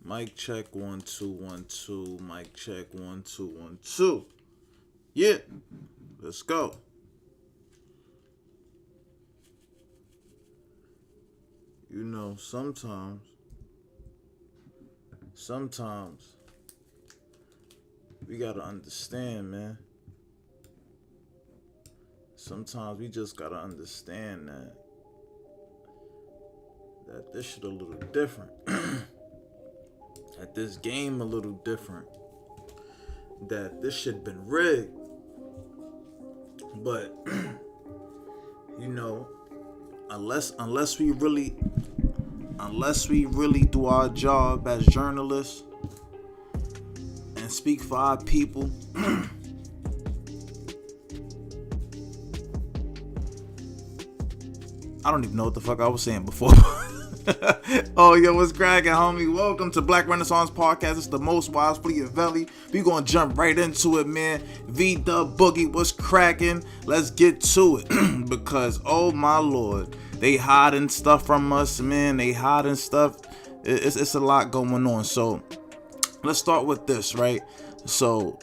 Mic check 1 2 1 2. Mic check 1 2 1 2. Yeah, let's go. You know, sometimes we gotta understand, man. Sometimes we just gotta understand that this shit a little different. That this game a little different. That this shit been rigged. But you know, unless we really do our job as journalists and speak for our people, I don't even know what the fuck I was saying before. Oh, yo, what's cracking, homie? Welcome to Black Renaissance Podcast. It's the most wise Fleet of Valley. We gonna jump right into it, man. V-Dub Boogie, what's cracking? Let's get to it. Because, oh my lord, they hiding stuff from us, man. They hiding stuff. It's a lot going on. So, let's start with this, right? So,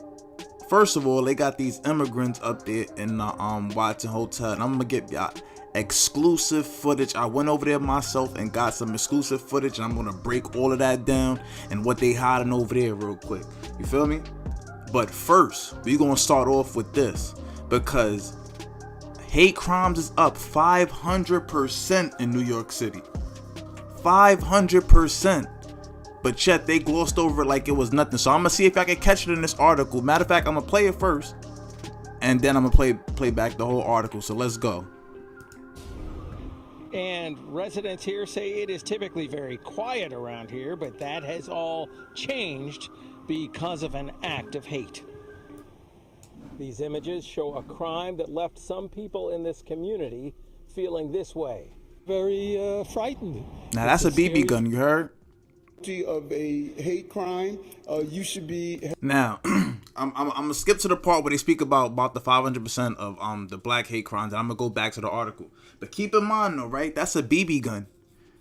first of all, they got these immigrants up there in the Watson Hotel. And I'm gonna get y'all exclusive footage. I went over there myself and got some exclusive footage, and I'm gonna break all of that down and what they hiding over there real quick. You feel me? But first, we gonna start off with this, because hate crimes is up 500% in New York City. 500%. But yet they glossed over it like it was nothing. So I'm gonna see if I can catch it in this article. Matter of fact, I'm gonna play it first, and then I'm gonna play back the whole article. So let's go. And residents here say it is typically very quiet around here, but that has all changed because of an act of hate. These images show a crime that left some people in this community feeling this way. Very frightened. Now that's a BB gun, you heard? Of a hate crime, you should be. Now, I'm gonna skip to the part where they speak about the 500% of the black hate crimes, and I'm gonna go back to the article. But keep in mind though, right? That's a BB gun.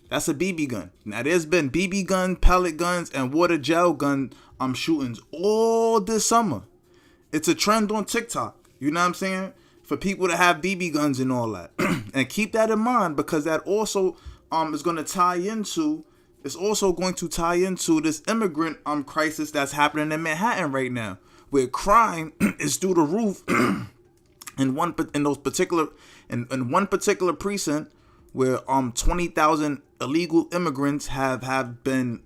That's a BB gun. Now there's been BB gun, pellet guns, and water gel gun shootings all this summer. It's a trend on TikTok. You know what I'm saying? For people to have BB guns and all that. And keep that in mind, because that also is gonna tie into. It's also going to tie into this immigrant crisis that's happening in Manhattan right now, where crime is through the roof in one particular precinct, where 20,000 illegal immigrants have been,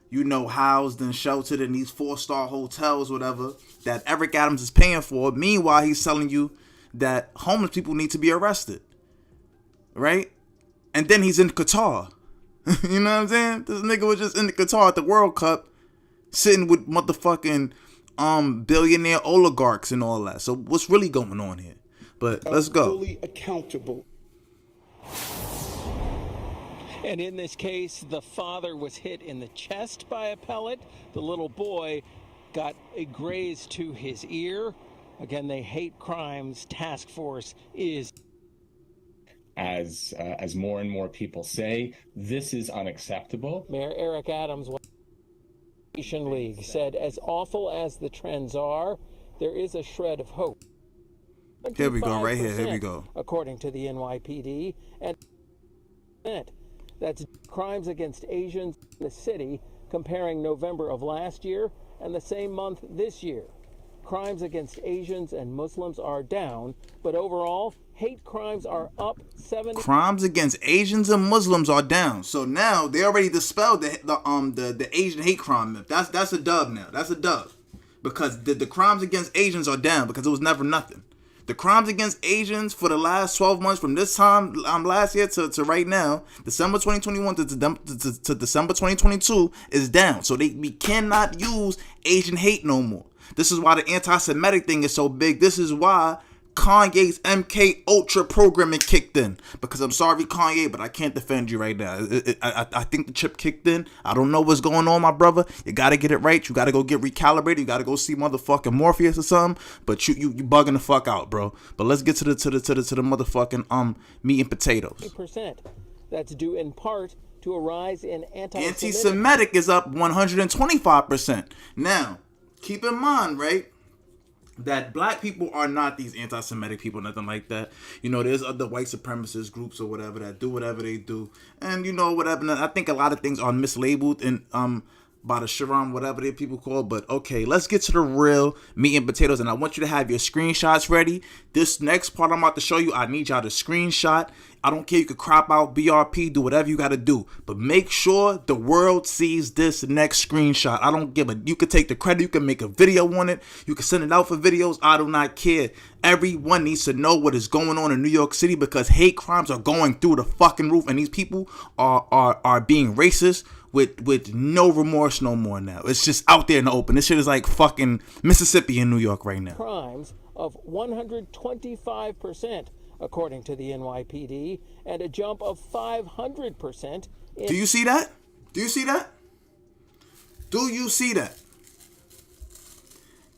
you know, housed and sheltered in these 4-star hotels, whatever, that Eric Adams is paying for. Meanwhile, he's telling you that homeless people need to be arrested, right? And then he's in Qatar. You know what I'm saying? This nigga was just in the Qatar at the World Cup, sitting with motherfucking billionaire oligarchs and all that. So what's really going on here? But let's go. Fully accountable. And in this case, the father was hit in the chest by a pellet. The little boy got a graze to his ear. Again, the hate crimes task force is. As more and more people say, this is unacceptable. Mayor Eric Adams, Nation League, said, as awful as the trends are, there is a shred of hope. Here we go, right here. Here we go. According to the NYPD, and that's crimes against Asians in the city, comparing November of last year and the same month this year. Crimes against Asians and Muslims are down, but overall, hate crimes are up 70%. Crimes against Asians and Muslims are down. So now they already dispelled the Asian hate crime myth. That's a dub now. That's a dub. Because the crimes against Asians are down, because it was never nothing. The crimes against Asians for the last 12 months, from this time last year to right now, December 2021 to December 2022, is down. So we cannot use Asian hate no more. This is why the anti-Semitic thing is so big. This is why Kanye's MK Ultra programming kicked in. Because I'm sorry, Kanye, but I can't defend you right now. I think the chip kicked in. I don't know what's going on, my brother. You got to get it right. You got to go get recalibrated. You got to go see motherfucking Morpheus or something. But you bugging the fuck out, bro. But let's get to the motherfucking meat and potatoes. 8%. That's due in part to a rise in anti-Semitic is up 125%. Now, keep in mind, right, that black people are not these anti-Semitic people, nothing like that. You know, there's other white supremacist groups or whatever that do whatever they do, and you know, whatever. And I think a lot of things are mislabeled and by the Sharon, whatever they people call. But okay, let's get to the real meat and potatoes, and I want you to have your screenshots ready. This next part I'm about to show you, I need y'all to screenshot. I don't care, you could crop out, BRP, do whatever you got to do, but make sure the world sees this next screenshot. I don't give a, you could take the credit, you can make a video on it, you can send it out for videos, I do not care. Everyone needs to know what is going on in New York City, because hate crimes are going through the fucking roof, and these people are being racist with no remorse no more now. It's just out there in the open. This shit is like fucking Mississippi and New York right now. Crimes of 125%, according to the NYPD, and a jump of 500%. Do you see that? Do you see that? Do you see that?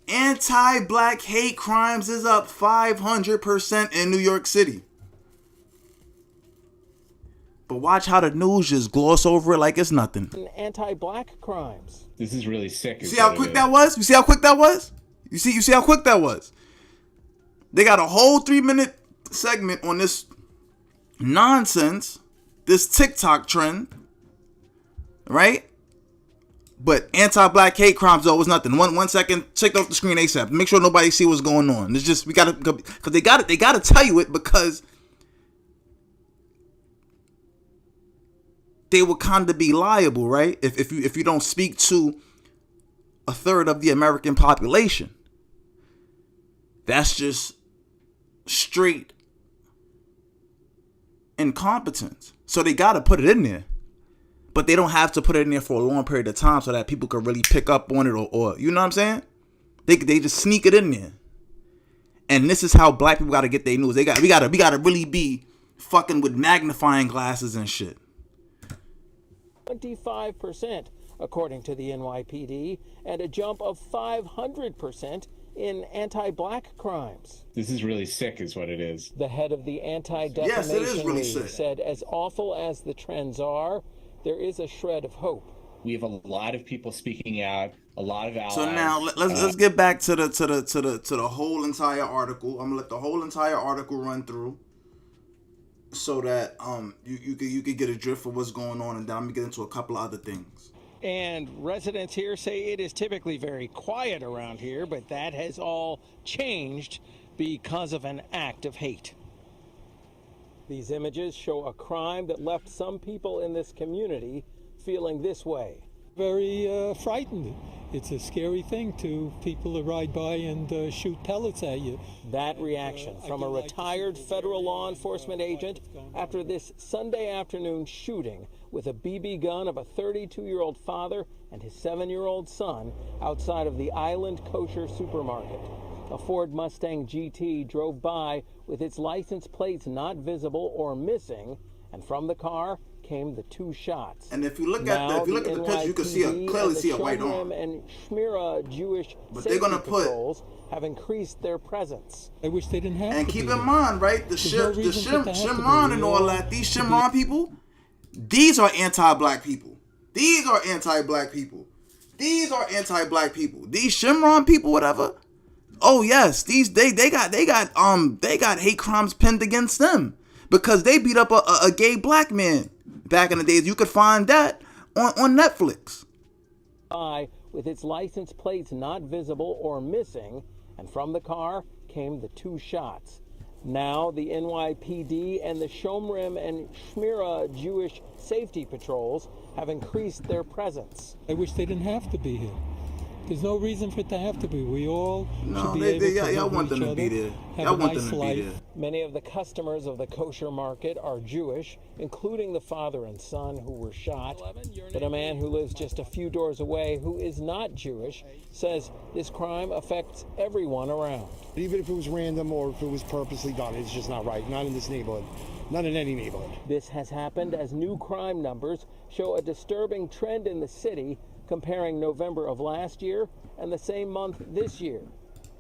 Anti-black hate crimes is up 500% in New York City. But watch how the news just gloss over it like it's nothing. Anti-black crimes. This is really sick. You see how quick that was? You see how quick that was? You see how quick that was? They got a whole 3-minute segment on this nonsense, this TikTok trend, right? But anti-black hate crimes though was nothing. One second, check off the screen ASAP. Make sure nobody see what's going on. It's just, we gotta, because they gotta tell you it, because they would kind of be liable, right? If you don't speak to a third of the American population. That's just straight incompetence. So they got to put it in there. But they don't have to put it in there for a long period of time so that people can really pick up on it, or you know what I'm saying? They just sneak it in there. And this is how black people got to get their news. We got to really be fucking with magnifying glasses and shit. 25%, according to the NYPD, and a jump of 500% in anti-black crimes. This is really sick, is what it is. The head of the Anti-Defamation League said, as awful as the trends are, there is a shred of hope. We have a lot of people speaking out, a lot of allies. So now let's get back to the whole entire article. I'm gonna let the whole entire article run through, so that you could get a drift of what's going on, and then I'm gonna get into a couple of other things. And residents here say it is typically very quiet around here, but that has all changed because of an act of hate. These images show a crime that left some people in this community feeling this way. Very frightened. It's a scary thing to people to ride by and shoot pellets at you. That reaction from a retired federal law enforcement agent after this Sunday afternoon shooting with a BB gun of a 32-year-old father and his 7-year-old son outside of the Island Kosher supermarket. A Ford Mustang GT drove by with its license plates not visible or missing, and from the car came the 2 shots. And if you look at the picture, you can clearly see a white arm. And Shmira Jewish but they're gonna patrols have increased their presence. I wish they didn't have and to. Keep in mind, right, the Shimron and all that, these Shimron people, these are anti-black people. These are anti-black people. These are anti-black people. These Shimron people, whatever. Oh yes, these they got hate crimes pinned against them because they beat up a gay black man back in the days. You could find that on Netflix. With its license plates not visible or missing, and from the car came the 2 shots. Now the NYPD and the Shomrim and Shmira Jewish safety patrols have increased their presence. I wish they didn't have to be here. There's no reason for it to have to be. We all should be able to y'all want them to be there. Y'all want them to be there. Many of the customers of the kosher market are Jewish, including the father and son who were shot. But a man who lives just a few doors away who is not Jewish says this crime affects everyone around. Even if it was random or if it was purposely done, it's just not right. Not in this neighborhood. Not in any neighborhood. This has happened as new crime numbers show a disturbing trend in the city, comparing November of last year and the same month this year.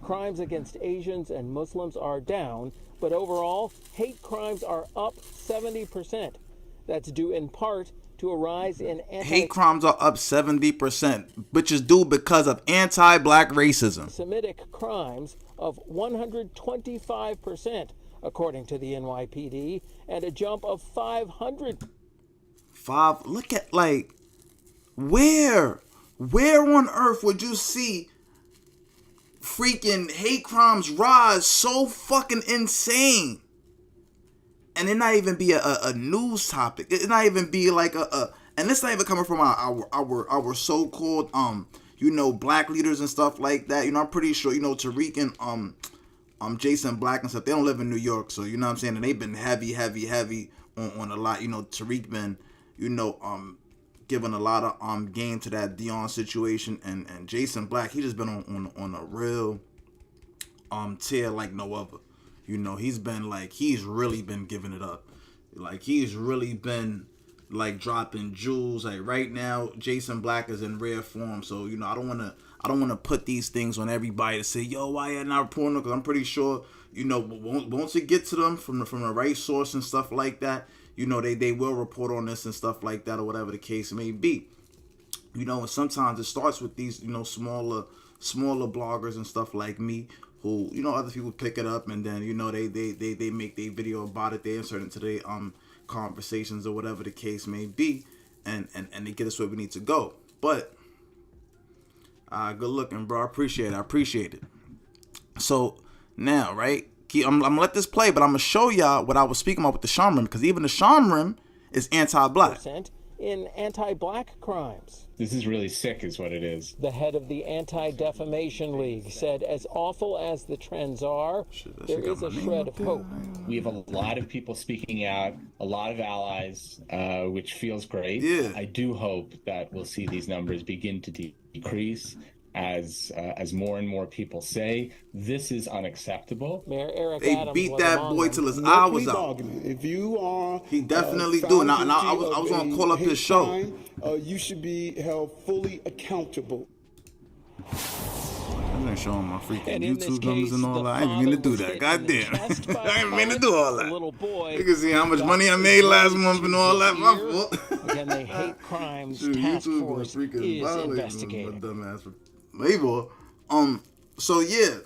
Crimes against Asians and Muslims are down, but overall, hate crimes are up 70%. That's due in part to a rise in hate crimes are up 70%, which is due because of anti-black racism. Semitic crimes of 125%, according to the NYPD, and a jump of 500. Look at, like, where on earth would you see freaking hate crimes rise so fucking insane? And it not even be a news topic. It not even be like and this not even coming from our so-called black leaders and stuff like that. I'm pretty sure Tariq and Jason Black and stuff, they don't live in New York, so you know what I'm saying, and they've been heavy on a lot. Tariq been giving a lot of game to that Dion situation, and Jason Black, he just been on a real tear like no other. He's really been giving it up. Like, he's really been, like, dropping jewels. Like, right now, Jason Black is in rare form. So, I don't want to put these things on everybody to say, yo, why you not reporting them? Because I'm pretty sure, once it get to them from the right source and stuff like that, they will report on this and stuff like that, or whatever the case may be. And sometimes it starts with these, smaller bloggers and stuff like me, who, other people pick it up, and then, they make their video about it, they insert it into their conversations or whatever the case may be, and they get us where we need to go. But good looking, bro. I appreciate it. So now, right, I'm gonna let this play, but I'm gonna show y'all what I was speaking about with the Shamrim, because even the Shamrim is anti-black. In anti-black crimes. This is really sick, is what it is. The head of the Anti-Defamation League said, as awful as the trends are, there is a shred of hope. We have a lot of people speaking out, a lot of allies, which feels great. Yeah. I do hope that we'll see these numbers begin to decrease as more and more people say this is unacceptable. Mayor Eric They Adams beat that boy till his eye was out. If you are, he definitely do. And I was gonna call up his show. Crime, you should be held fully accountable. I'm gonna show him my freaking YouTube numbers and all that. I ain't even mean to do that. Goddamn. I ain't mean to do all that. You can see how much money I made last month and all that. My fault. Again, the hate crimes task force is investigating. Dumbass label. So yeah.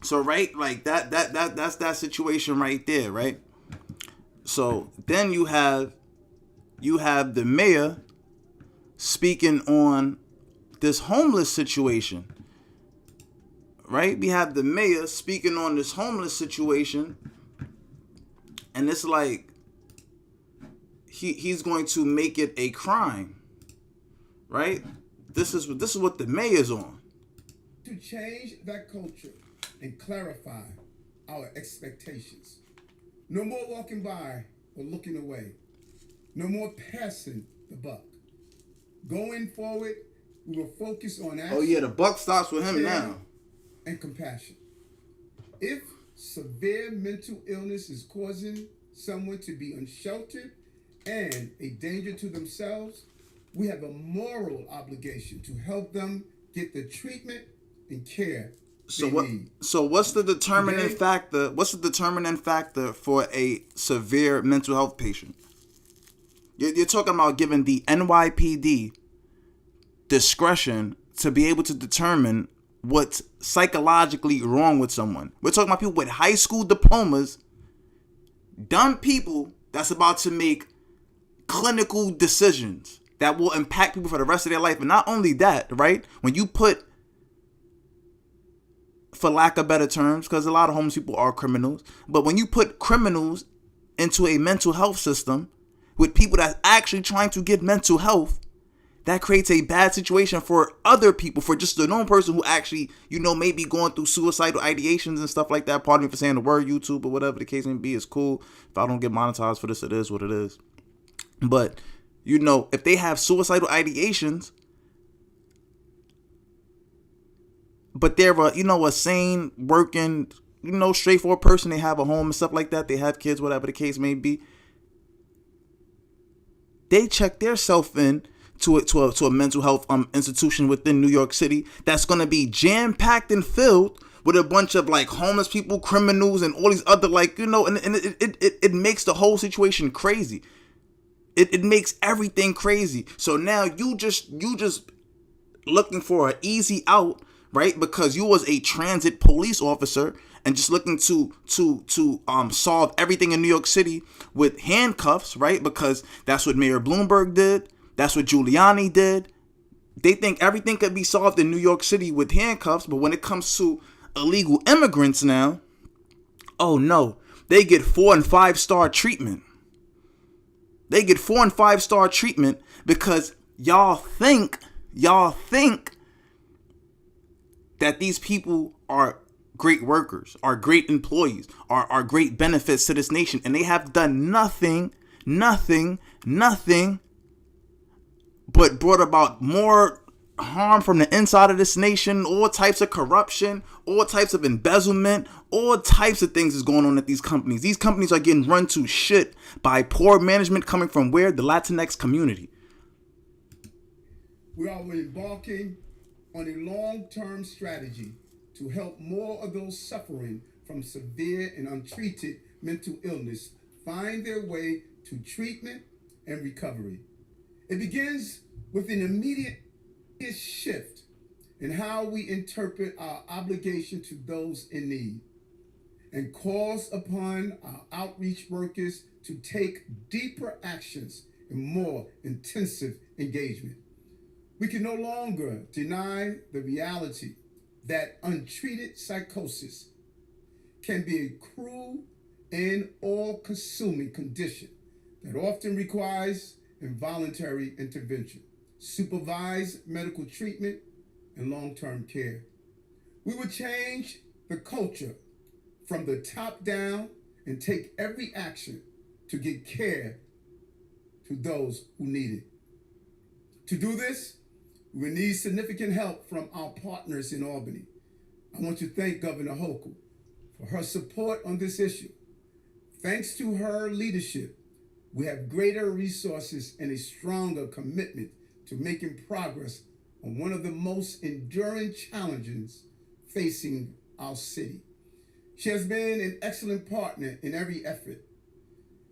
So right, like that's that situation right there, right? So then you have the mayor speaking on this homeless situation. Right? We have the mayor speaking on this homeless situation, and it's like he's going to make it a crime. Right? This is what the mayor's on. To change that culture and clarify our expectations. No more walking by or looking away. No more passing the buck. Going forward, we will focus on action. Oh yeah, the buck stops with him now. And compassion. If severe mental illness is causing someone to be unsheltered and a danger to themselves, we have a moral obligation to help them get the treatment and care they need. So what's the determining factor? What's the determining factor for a severe mental health patient? You're talking about giving the NYPD discretion to be able to determine what's psychologically wrong with someone. We're talking about people with high school diplomas, dumb people that's about to make clinical decisions that will impact people for the rest of their life. And not only that, right? When you put, for lack of better terms, because a lot of homeless people are criminals, but when you put criminals into a mental health system with people that's actually trying to get mental health, that creates a bad situation for other people, for just the known person who actually, may be going through suicidal ideations and stuff like that. Pardon me for saying the word YouTube or whatever the case may be. It's cool. If I don't get monetized for this, it is what it is. But, if they have suicidal ideations, but they're a sane, working, straightforward person, they have a home and stuff like that, they have kids, whatever the case may be, they check their self in to a mental health institution within New York City that's going to be jam-packed and filled with a bunch of like homeless people, criminals, and all these other and it makes the whole situation crazy. It makes everything crazy. So now you just looking for an easy out, right? Because you was a transit police officer and just looking to solve everything in New York City with handcuffs, right? Because that's what Mayor Bloomberg did. That's what Giuliani did. They think everything could be solved in New York City with handcuffs, but when it comes to illegal immigrants now, oh no, they get 4 and 5 star treatment. They get 4 and 5 star treatment because y'all think that these people are great workers, are great employees, are great benefits to this nation, and they have done nothing but brought about more harm from the inside of this nation. All types of corruption, all types of embezzlement, all types of things is going on at these companies. These companies are getting run to shit by poor management coming from where? The Latinx community. We are embarking on a long-term strategy to help more of those suffering from severe and untreated mental illness find their way to treatment and recovery. It begins with an immediate shift in how we interpret our obligation to those in need and calls upon our outreach workers to take deeper actions and more intensive engagement. We can no longer deny the reality that untreated psychosis can be a cruel and all-consuming condition that often requires involuntary intervention, supervised medical treatment, and long-term care. We would change the culture from the top down and take every action to get care to those who need it. To do this, we need significant help from our partners in Albany. I want to thank Governor Hochul for her support on this issue. Thanks to her leadership, we have greater resources and a stronger commitment to making progress on one of the most enduring challenges facing our city. She has been an excellent partner in every effort,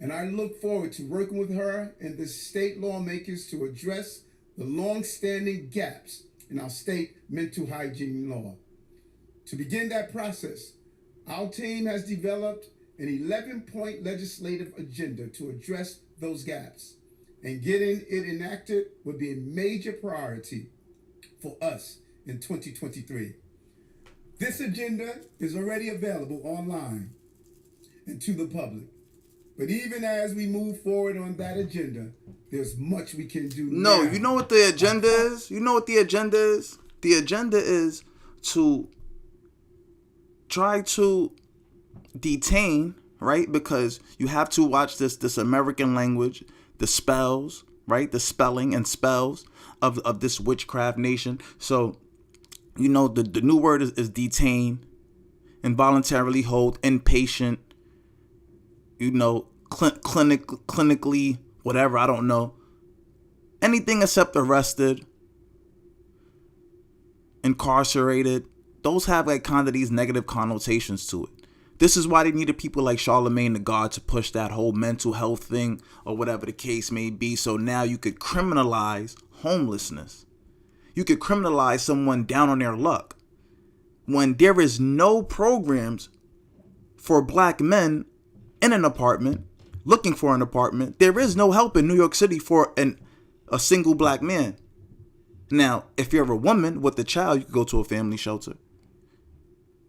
and I look forward to working with her and the state lawmakers to address the long-standing gaps in our state mental hygiene law. To begin that process, our team has developed an 11-point legislative agenda to address those gaps, and getting it enacted would be a major priority for us in 2023. This agenda is already available online and to the public. But even as we move forward on that agenda, there's much we can do No, now. you know what the agenda is? You know what the agenda is? The agenda is to try to detain, right? Because you have to watch this American language, the spells, right? The spelling and spells of this witchcraft nation. So, you know, the new word is detain, involuntarily hold, inpatient, you know, clinically, whatever, I don't know. Anything except arrested, incarcerated, those have like kind of these negative connotations to it. This is why they needed people like Charlemagne the God to push that whole mental health thing or whatever the case may be. So now you could criminalize homelessness. You could criminalize someone down on their luck when there is no programs for black men in an apartment, looking for an apartment. There is no help in New York City for a single black man. Now, if you're a woman with a child, you can go to a family shelter.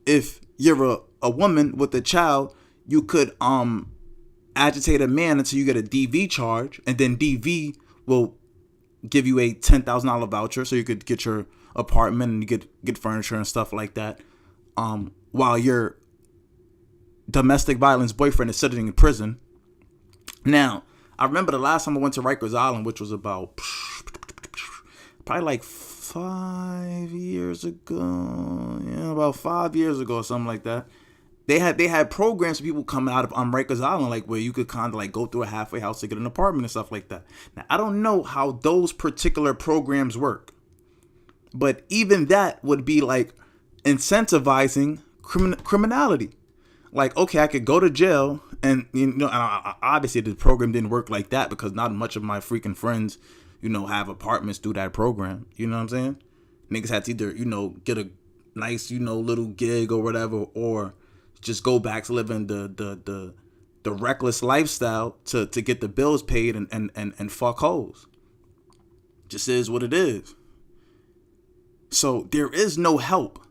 If you're a woman with a child, you could agitate a man until you get a DV charge, and then DV will give you a $10,000 voucher so you could get your apartment and you get furniture and stuff like that, while your domestic violence boyfriend is sitting in prison. Now, I remember the last time I went to Rikers Island, which was about probably like 5 years ago. Yeah, about 5 years ago or something like that. They had programs for people coming out of Rikers Island, like where you could kind of like go through a halfway house to get an apartment and stuff like that. Now, I don't know how those particular programs work, but even that would be like incentivizing criminality. Like, okay, I could go to jail, and obviously the program didn't work like that because not much of my freaking friends, have apartments through that program. You know what I'm saying? Niggas had to either, get a nice, little gig or whatever, or just go back to living the reckless lifestyle to get the bills paid and fuck hoes. Just is what it is. So there is no help.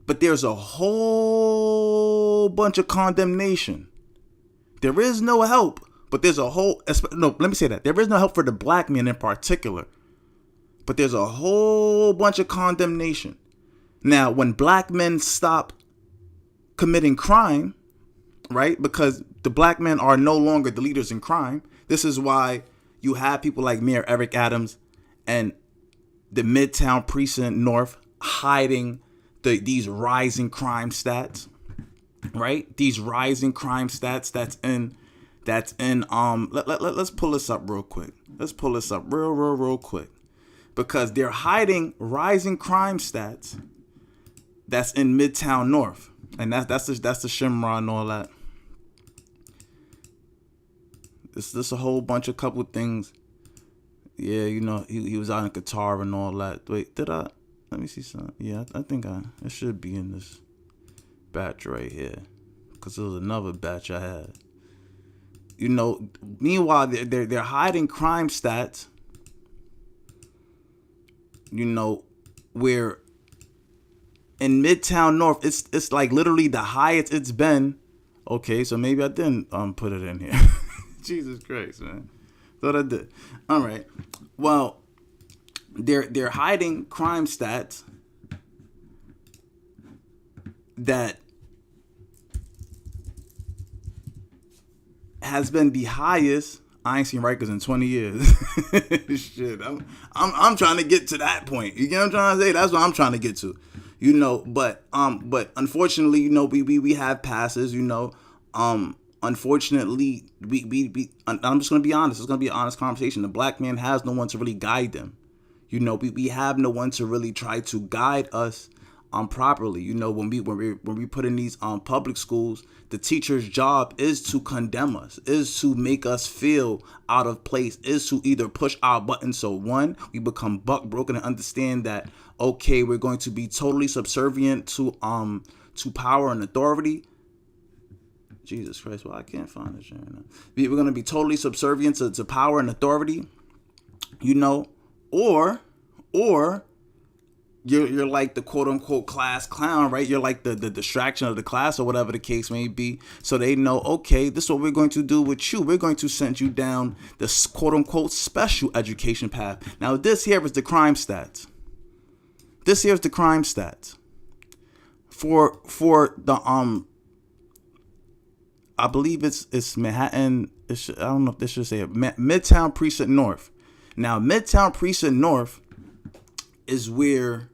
But there's a whole bunch of condemnation. There is no help, but there's a whole, no, let me say that. There is no help for the black men in particular, but there's a whole bunch of condemnation. Now, when black men stop committing crime, right, because the black men are no longer the leaders in crime, this is why you have people like Mayor Eric Adams and the Middletown Precint North hiding these rising crime stats, right? These rising crime stats that's in let's pull this up real quick. Let's pull this up real quick. Because they're hiding rising crime stats that's in Midtown North. And that's the Shimra and all that. This a whole bunch of couple things. Yeah, he was out in Qatar and all that. Wait, did I? Let me see something. Yeah, I think it should be in this batch right here, because there was another batch I had. Meanwhile, they're hiding crime stats. Where in Midtown North, it's like literally the highest it's been. Okay, so maybe I didn't put it in here. Jesus Christ, man. Thought I did. All right. Well, they're hiding crime stats that has been the highest. I ain't seen Rikers in 20 years. Shit, I'm trying to get to that point. You get what I'm trying to say? That's what I'm trying to get to. But unfortunately, we have passes. Unfortunately, I'm just gonna be honest. It's gonna be an honest conversation. The black man has no one to really guide them. We have no one to really try to guide us properly. When we put in these public schools, the teacher's job is to condemn us, is to make us feel out of place, is to either push our buttons so one, we become buck broken and understand that, okay, we're going to be totally subservient to power and authority. Jesus Christ, well, I can't find it right now. We're going to be totally subservient to power and authority, or you're like the quote unquote class clown, right? You're like the distraction of the class or whatever the case may be. So they know, okay, this is what we're going to do with you. We're going to send you down the quote unquote special education path. Now this here is the crime stats. This here is the crime stats for the I believe it's Manhattan. I don't know if this should say it. Midtown Precint North. Now, Midtown Precint North is where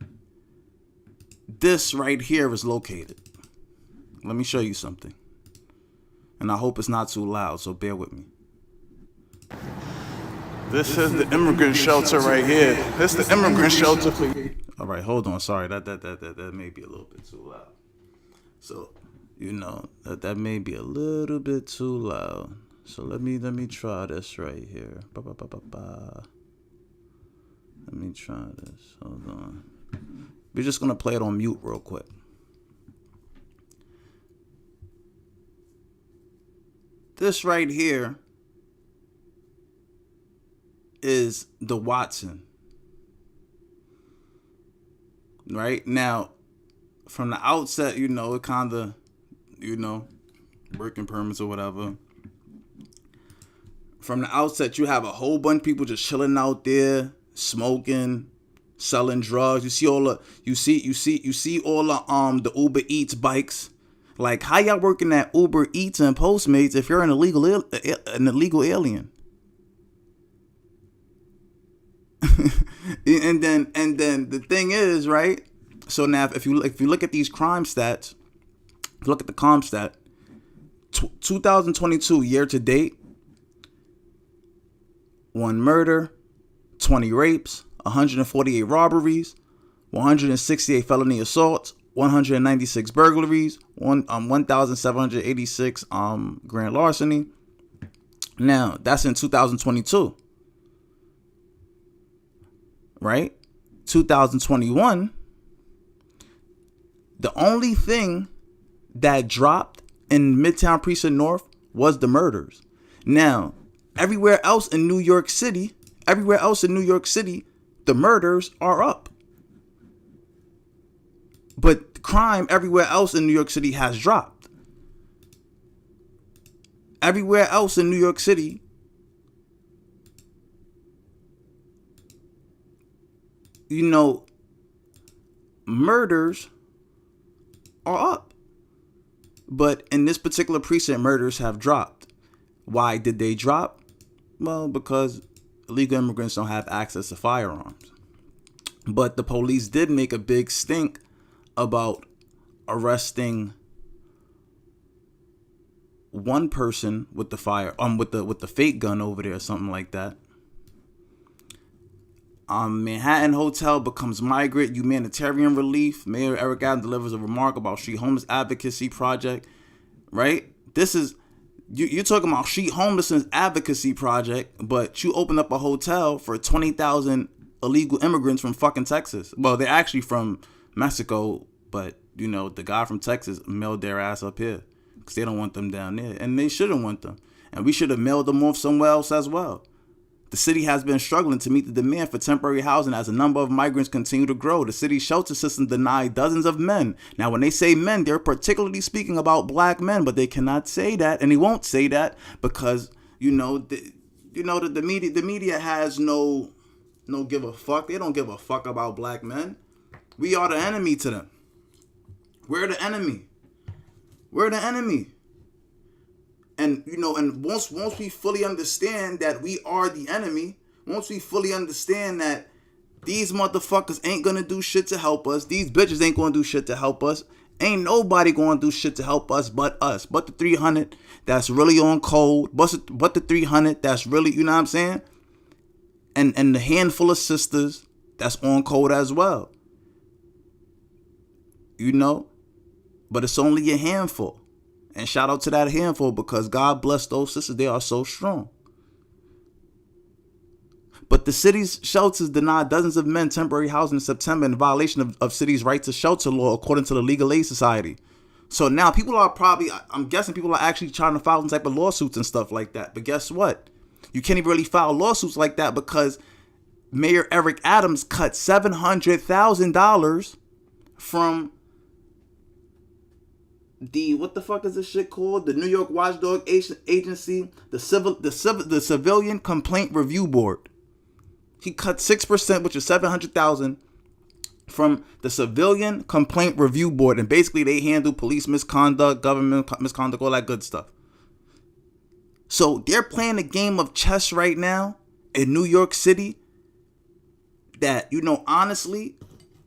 this right here is located. Let me show you something. And I hope it's not too loud, so bear with me. This is the immigrant shelter right here. This is the immigrant shelter. All right, hold on. Sorry, that may be a little bit too loud. So, that may be a little bit too loud. So let me try this right here. Let me try this. Hold on. We're just gonna play it on mute real quick. This right here is the Watson. Right now, from the outset, it kind of, working permits or whatever. From the outset, you have a whole bunch of people just chilling out there, smoking, selling drugs. You see all the Uber Eats bikes. Like, how y'all working at Uber Eats and Postmates if you're an illegal alien? and then the thing is, right? So now, if you look at these crime stats, look at the CompStat, 2022 year to date, 1 murder, 20 rapes, 148 robberies, 168 felony assaults, 196 burglaries, 1,786 grand larceny. Now, that's in 2022. Right? 2021, the only thing that dropped in Midtown Precinct North was the murders. Now, everywhere else in New York City, the murders are up. But crime everywhere else in New York City has dropped. Everywhere else in New York City, murders are up. But in this particular precinct, murders have dropped. Why did they drop? Well, because illegal immigrants don't have access to firearms. But the police did make a big stink about arresting one person with the with the fake gun over there, or something like that. Manhattan Hotel becomes migrant humanitarian relief. Mayor Eric Adams delivers a remark about street homeless advocacy project. Right? This is you're talking about street homelessness advocacy project, but you open up a hotel for 20,000 illegal immigrants from fucking Texas. Well, they're actually from Mexico, but the guy from Texas mailed their ass up here because they don't want them down there, and they shouldn't want them, and we should have mailed them off somewhere else as well. The city has been struggling to meet the demand for temporary housing as a number of migrants continue to grow. The city's shelter system denied dozens of men. Now, when they say men, they're particularly speaking about black men, but they cannot say that, and they won't say that because the media has no give a fuck. They don't give a fuck about black men. We are the enemy to them. We're the enemy. And and once we fully understand that we are the enemy, once we fully understand that these motherfuckers ain't gonna do shit to help us, these bitches ain't gonna do shit to help us, ain't nobody gonna do shit to help us but us, but the 300 that's really on code, but the 300 that's really, you know what I'm saying? And the handful of sisters that's on code as well. But it's only a handful. And shout out to that handful because God bless those sisters. They are so strong. But the city's shelters denied dozens of men temporary housing in September in violation of city's right to shelter law, according to the Legal Aid Society. So now I'm guessing people are actually trying to file some type of lawsuits and stuff like that. But guess what? You can't even really file lawsuits like that because Mayor Eric Adams cut $700,000 from what the fuck is this shit called? The New York Watchdog Agency, the Civilian Complaint Review Board. He cut 6%, which is $700,000, from the Civilian Complaint Review Board, and basically they handle police misconduct, government misconduct, all that good stuff. So they're playing a game of chess right now in New York City. That honestly,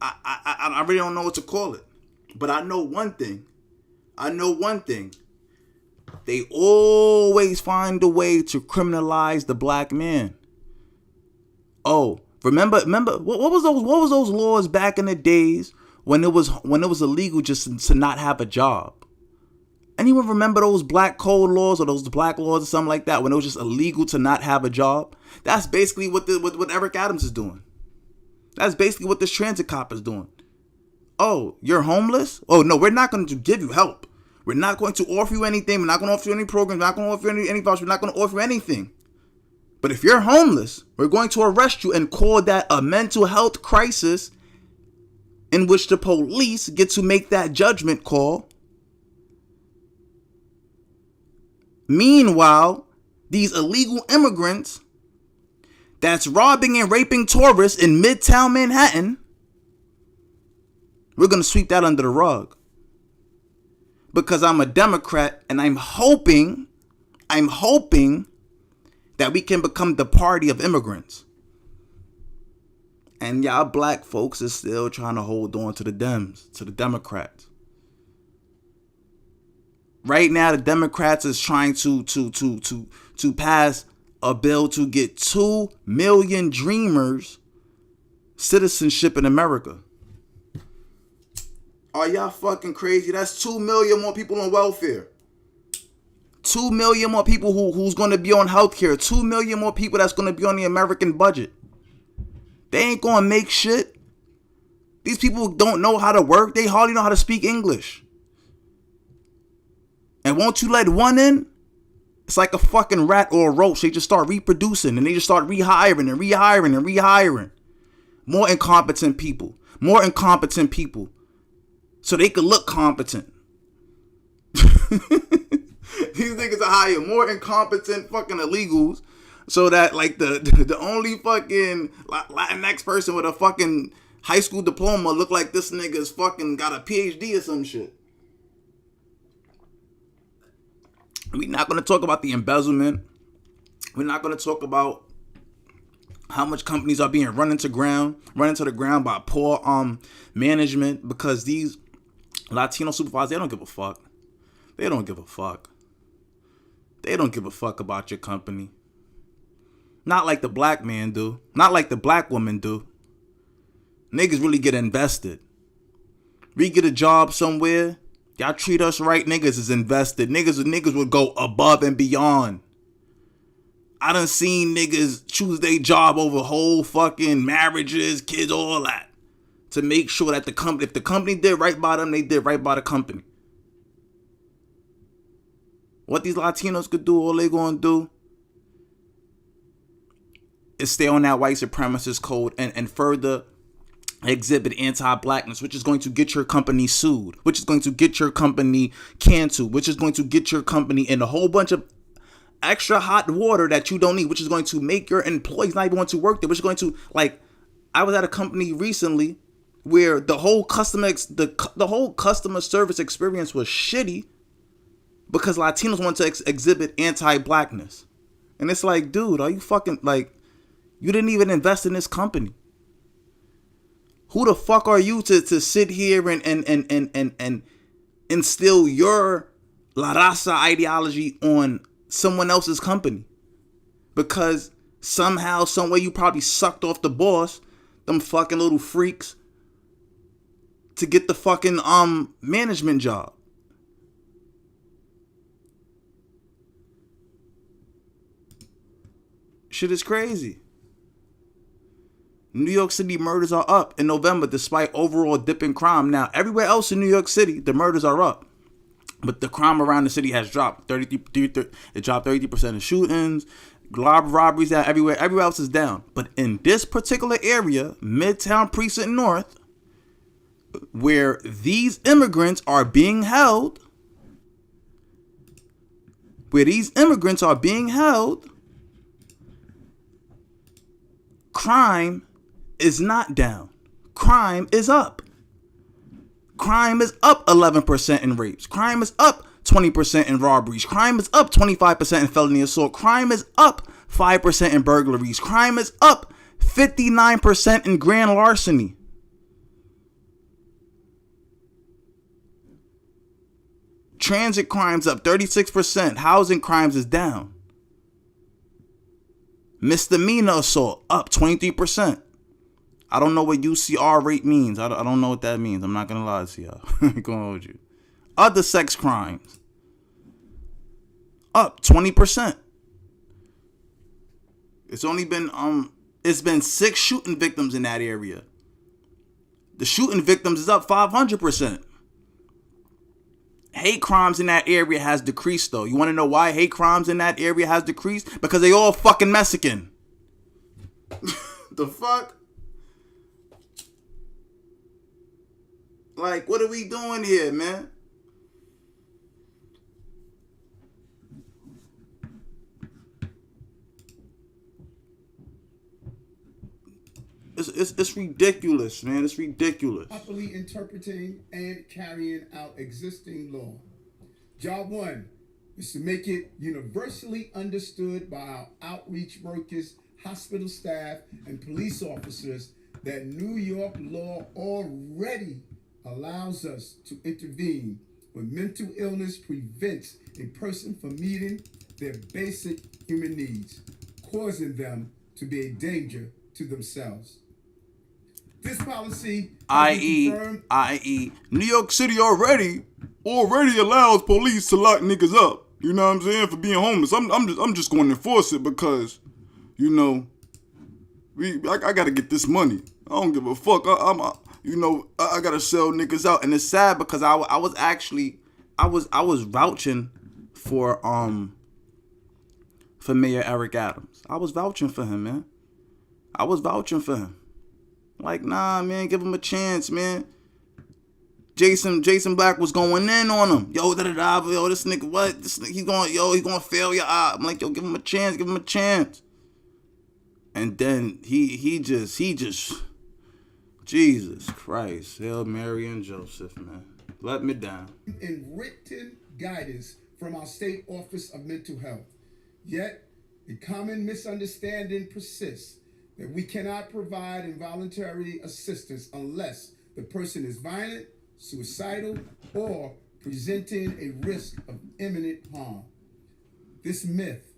I really don't know what to call it, but I know one thing. They always find a way to criminalize the black man. Oh, remember what was those laws back in the days when it was illegal just to not have a job? Anyone remember those black code laws or those black laws or something like that when it was just illegal to not have a job? That's basically what Eric Adams is doing. That's basically what this transit cop is doing. Oh, you're homeless? Oh, no, we're not going to give you help. We're not going to offer you anything. We're not going to offer you any programs. We're not going to offer you any vouchers. We're not going to offer you anything. But if you're homeless, we're going to arrest you and call that a mental health crisis in which the police get to make that judgment call. Meanwhile, these illegal immigrants that's robbing and raping tourists in Midtown Manhattan, we're going to sweep that under the rug. Because I'm a Democrat and I'm hoping that we can become the party of immigrants. And y'all black folks is still trying to hold on to the Dems, to the Democrats. Right now, the Democrats is trying to pass a bill to get 2 million dreamers citizenship in America. Are y'all fucking crazy? That's 2 million more people on welfare. 2 million more people who's going to be on healthcare. 2 million more people that's going to be on the American budget. They ain't going to make shit. These people don't know how to work. They hardly know how to speak English. And won't you let one in? It's like a fucking rat or a roach. They just start reproducing and they just start rehiring and rehiring and rehiring. More incompetent people. More incompetent people. So they could look competent. These niggas are hiring more incompetent fucking illegals so that like the only fucking Latinx person with a fucking high school diploma look like this nigga's fucking got a PhD or some shit. We're not going to talk about the embezzlement. We're not going to talk about how much companies are being run into the ground by poor management, because these Latino supervisors, they don't give a fuck. They don't give a fuck. They don't give a fuck about your company. Not like the black man do. Not like the black woman do. Niggas really get invested. We get a job somewhere, y'all treat us right, niggas is invested. Niggas would go above and beyond. I done seen niggas choose their job over whole fucking marriages, kids, all that, to make sure that if the company did right by them, they did right by the company. What these Latinos could do, all they gonna do is stay on that white supremacist code and further exhibit anti-blackness, which is going to get your company sued, which is going to get your company canceled, which is going to get your company in a whole bunch of extra hot water that you don't need, which is going to make your employees not even want to work there, which is going to, like, I was at a company recently where the whole customer service experience was shitty because Latinos want to exhibit anti-blackness. And it's like, dude, are you fucking, like, you didn't even invest in this company. Who the fuck are you to sit here and instill your La Raza ideology on someone else's company? Because somehow, some way, you probably sucked off the boss, them fucking little freaks, to get the fucking management job. Shit is crazy. New York City murders are up in November despite overall dip in crime. Now, everywhere else in New York City, the murders are up. But the crime around the city has dropped. It dropped 33% in shootings, robberies, everywhere. Everywhere else is down. But in this particular area, Midtown Precint North, where these immigrants are being held, crime is not down. Crime is up. Crime is up 11% in rapes. Crime is up 20% in robberies. Crime is up 25% in felony assault. Crime is up 5% in burglaries. Crime is up 59% in grand larceny. Transit crimes up 36%. Housing crimes is down. Misdemeanor assault up 23%. I don't know what UCR rate means. I don't know what that means. I'm not going to lie to y'all. I'm going to hold you. Other sex crimes up 20%. It's only been it's been 6 shooting victims in that area. The shooting victims is up 500%. Hate crimes in that area has decreased, though. You want to know why hate crimes in that area has decreased? Because they all fucking Mexican. The fuck? Like, what are we doing here, man? It's ridiculous, man. It's ridiculous. Properly interpreting and carrying out existing law. Job 1 is to make it universally understood by our outreach workers, hospital staff, and police officers that New York law already allows us to intervene when mental illness prevents a person from meeting their basic human needs, causing them to be a danger to themselves. This policy has been confirmed. i.e., New York City already allows police to lock niggas up. You know what I'm saying? For being homeless. I'm just going to enforce it because, you know, I gotta get this money. I don't give a fuck. I gotta sell niggas out, and it's sad because I was vouching for Mayor Eric Adams. I was vouching for him, man. I was vouching for him. Like, nah, man, give him a chance, man. Jason Black was going in on him. Yo, yo, this nigga, what? This nigga, he's gonna fail your eye. I'm like, yo, give him a chance. And then he just, Jesus Christ, Hail Mary and Joseph, man, let me down. In written guidance from our state office of mental health, yet a common misunderstanding persists that we cannot provide involuntary assistance unless the person is violent, suicidal, or presenting a risk of imminent harm. This myth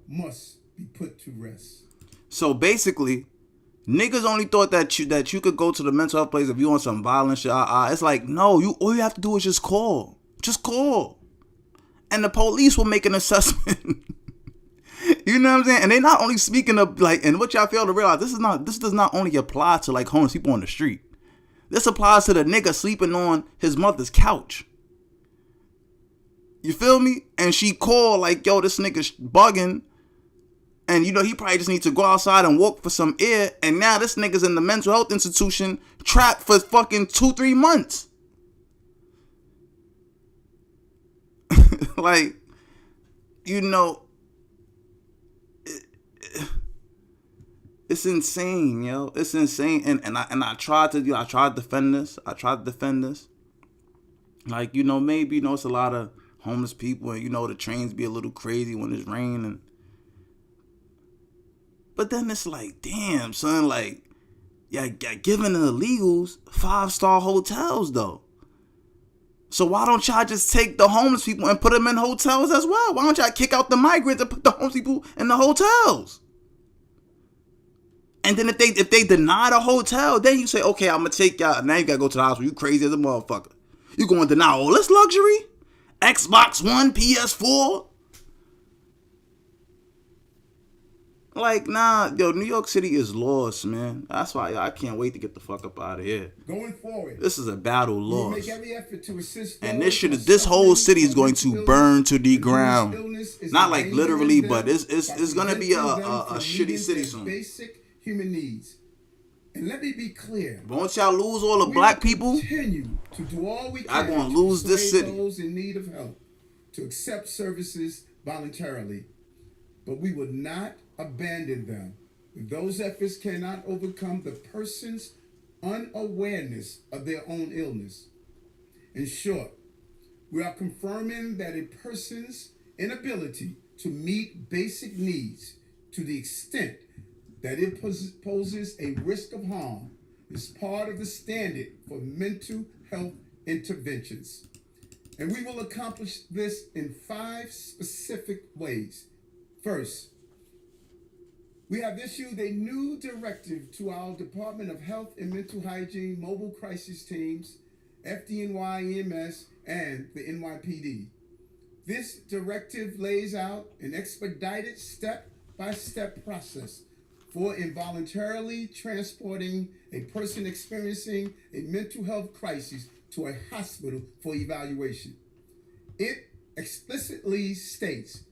must be put to rest. So basically, niggas only thought that you could go to the mental health place if you want some violent shit. It's like, no, all you have to do is just call. Just call. And the police will make an assessment. You know what I'm saying? And they're not only speaking of, like, and what y'all fail to realize, this does not only apply to, like, homeless people on the street. This applies to the nigga sleeping on his mother's couch. You feel me? And she called like, yo, this nigga's bugging. And, you know, he probably just needs to go outside and walk for some air. And now this nigga's in the mental health institution trapped for fucking 2-3 months. Like, you know, it's insane, yo. It's insane. And I tried to defend this. Like, you know, maybe, you know, it's a lot of homeless people and, you know, the trains be a little crazy when it's raining. But then it's like, damn, son, like, yeah, giving the illegals 5-star hotels, though. So why don't y'all just take the homeless people and put them in hotels as well? Why don't y'all kick out the migrants and put the homeless people in the hotels? And then if they deny the hotel, then you say, okay, I'm going to take y'all. Now you got to go to the hospital. You crazy as a motherfucker. You going to deny all this luxury? Xbox One, PS4? Like, nah, yo, New York City is lost, man. That's why I can't wait to get the fuck up out of here. Going forward, this is a battle we lost. make every effort to assist and this whole city is going to burn to the ground. Not like literally, but it's gonna be a shitty city soon. Basic human needs. And let me be clear. Won't y'all lose all the black people? Continue to do all we can. I'm gonna lose this city. Those in need of help to accept services voluntarily, but we will not abandon them if those efforts cannot overcome the person's unawareness of their own illness. In short, we are confirming that a person's inability to meet basic needs to the extent that it poses a risk of harm is part of the standard for mental health interventions. And we will accomplish this in 5 specific ways. First, we have issued a new directive to our Department of Health and Mental Hygiene mobile crisis teams, FDNY EMS, and the NYPD. This directive lays out an expedited step-by-step process for involuntarily transporting a person experiencing a mental health crisis to a hospital for evaluation. It explicitly states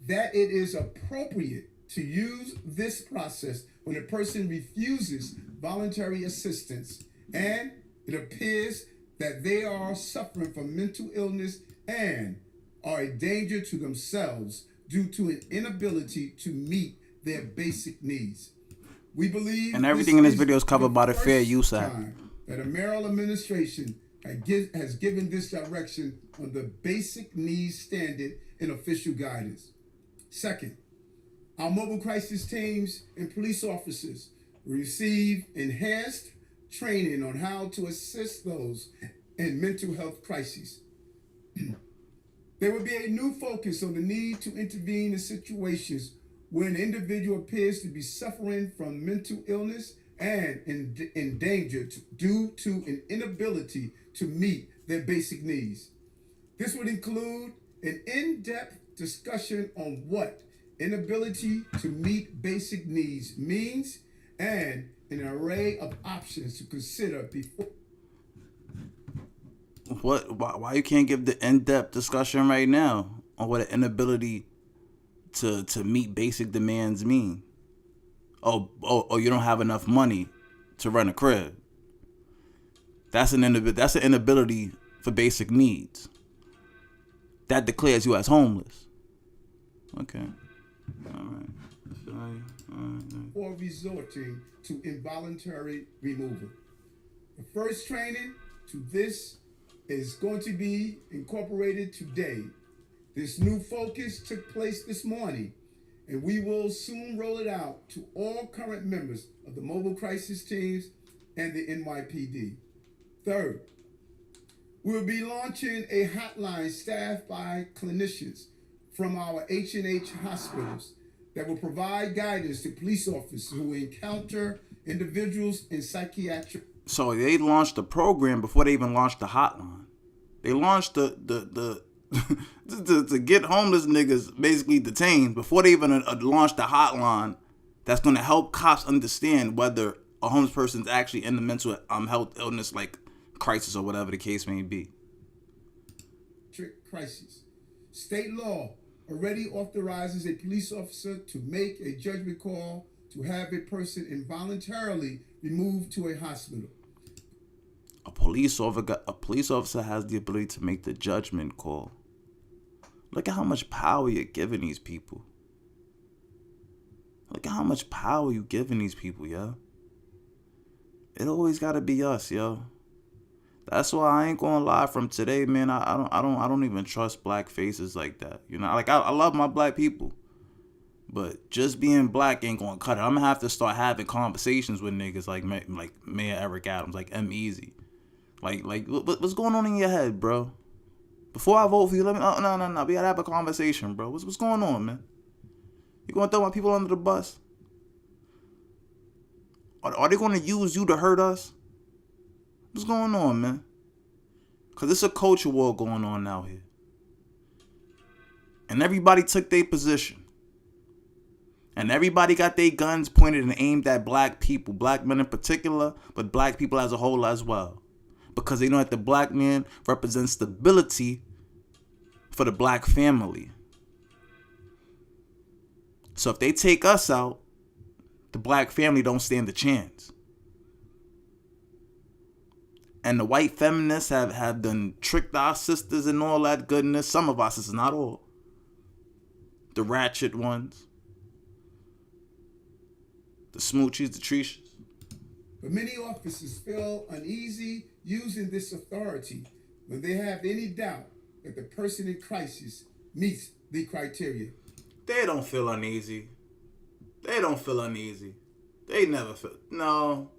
that it is appropriate to use this process when a person refuses voluntary assistance and it appears that they are suffering from mental illness and are a danger to themselves due to an inability to meet their basic needs. We believe, and everything in this video is covered by the Fair Use Act, that a mayoral administration has given this direction on the basic needs standard in official guidance. Second, our mobile crisis teams and police officers receive enhanced training on how to assist those in mental health crises. There will be a new focus on the need to intervene in situations where an individual appears to be suffering from mental illness and endangered due to an inability to meet their basic needs. This would include an in-depth discussion on what inability to meet basic needs means and an array of options to consider before. Why you can't give the in-depth discussion right now on what an inability to meet basic demands mean? Oh, you don't have enough money to rent a crib. That's an inability for basic needs. That declares you as homeless. Okay. All right. Or resorting to involuntary removal. The first training to this is going to be incorporated today. This new focus took place this morning, and we will soon roll it out to all current members of the mobile crisis teams and the NYPD. Third, we will be launching a hotline staffed by clinicians from our H&H hospitals that will provide guidance to police officers who encounter individuals in psychiatric. So they launched the program before they even launched the hotline. They launched the to get homeless niggas basically detained before they even launched the hotline that's going to help cops understand whether a homeless person is actually in the mental health illness like crisis or whatever the case may be. Crisis. State law already authorizes a police officer to make a judgment call to have a person involuntarily removed to a hospital. A police officer has the ability to make the judgment call. Look at how much power you're giving these people. Look at how much power you're giving these people, yo. It always gotta be us, yo. That's why I ain't gonna lie. From today, man, I don't even trust black faces like that. You know, like I love my black people, but just being black ain't gonna cut it. I'm gonna have to start having conversations with niggas like Mayor Eric Adams, like M-Easy. Like what's going on in your head, bro? Before I vote for you, let me. Oh, no. We gotta have a conversation, bro. What's going on, man? You gonna throw my people under the bus? Are they gonna use you to hurt us? What's going on, man? Cause it's a culture war going on out here, and everybody took their position, and everybody got their guns pointed and aimed at black people, black men in particular, but black people as a whole as well. Because they know that the black man represents stability for the black family. So if they take us out, the black family don't stand a chance. And the white feminists have done tricked our sisters and all that goodness. Some of our sisters, not all. The ratchet ones. The smoochies, the treaches. But many officers feel uneasy using this authority when they have any doubt that the person in crisis meets the criteria. They don't feel uneasy. They don't feel uneasy. They never feel. No.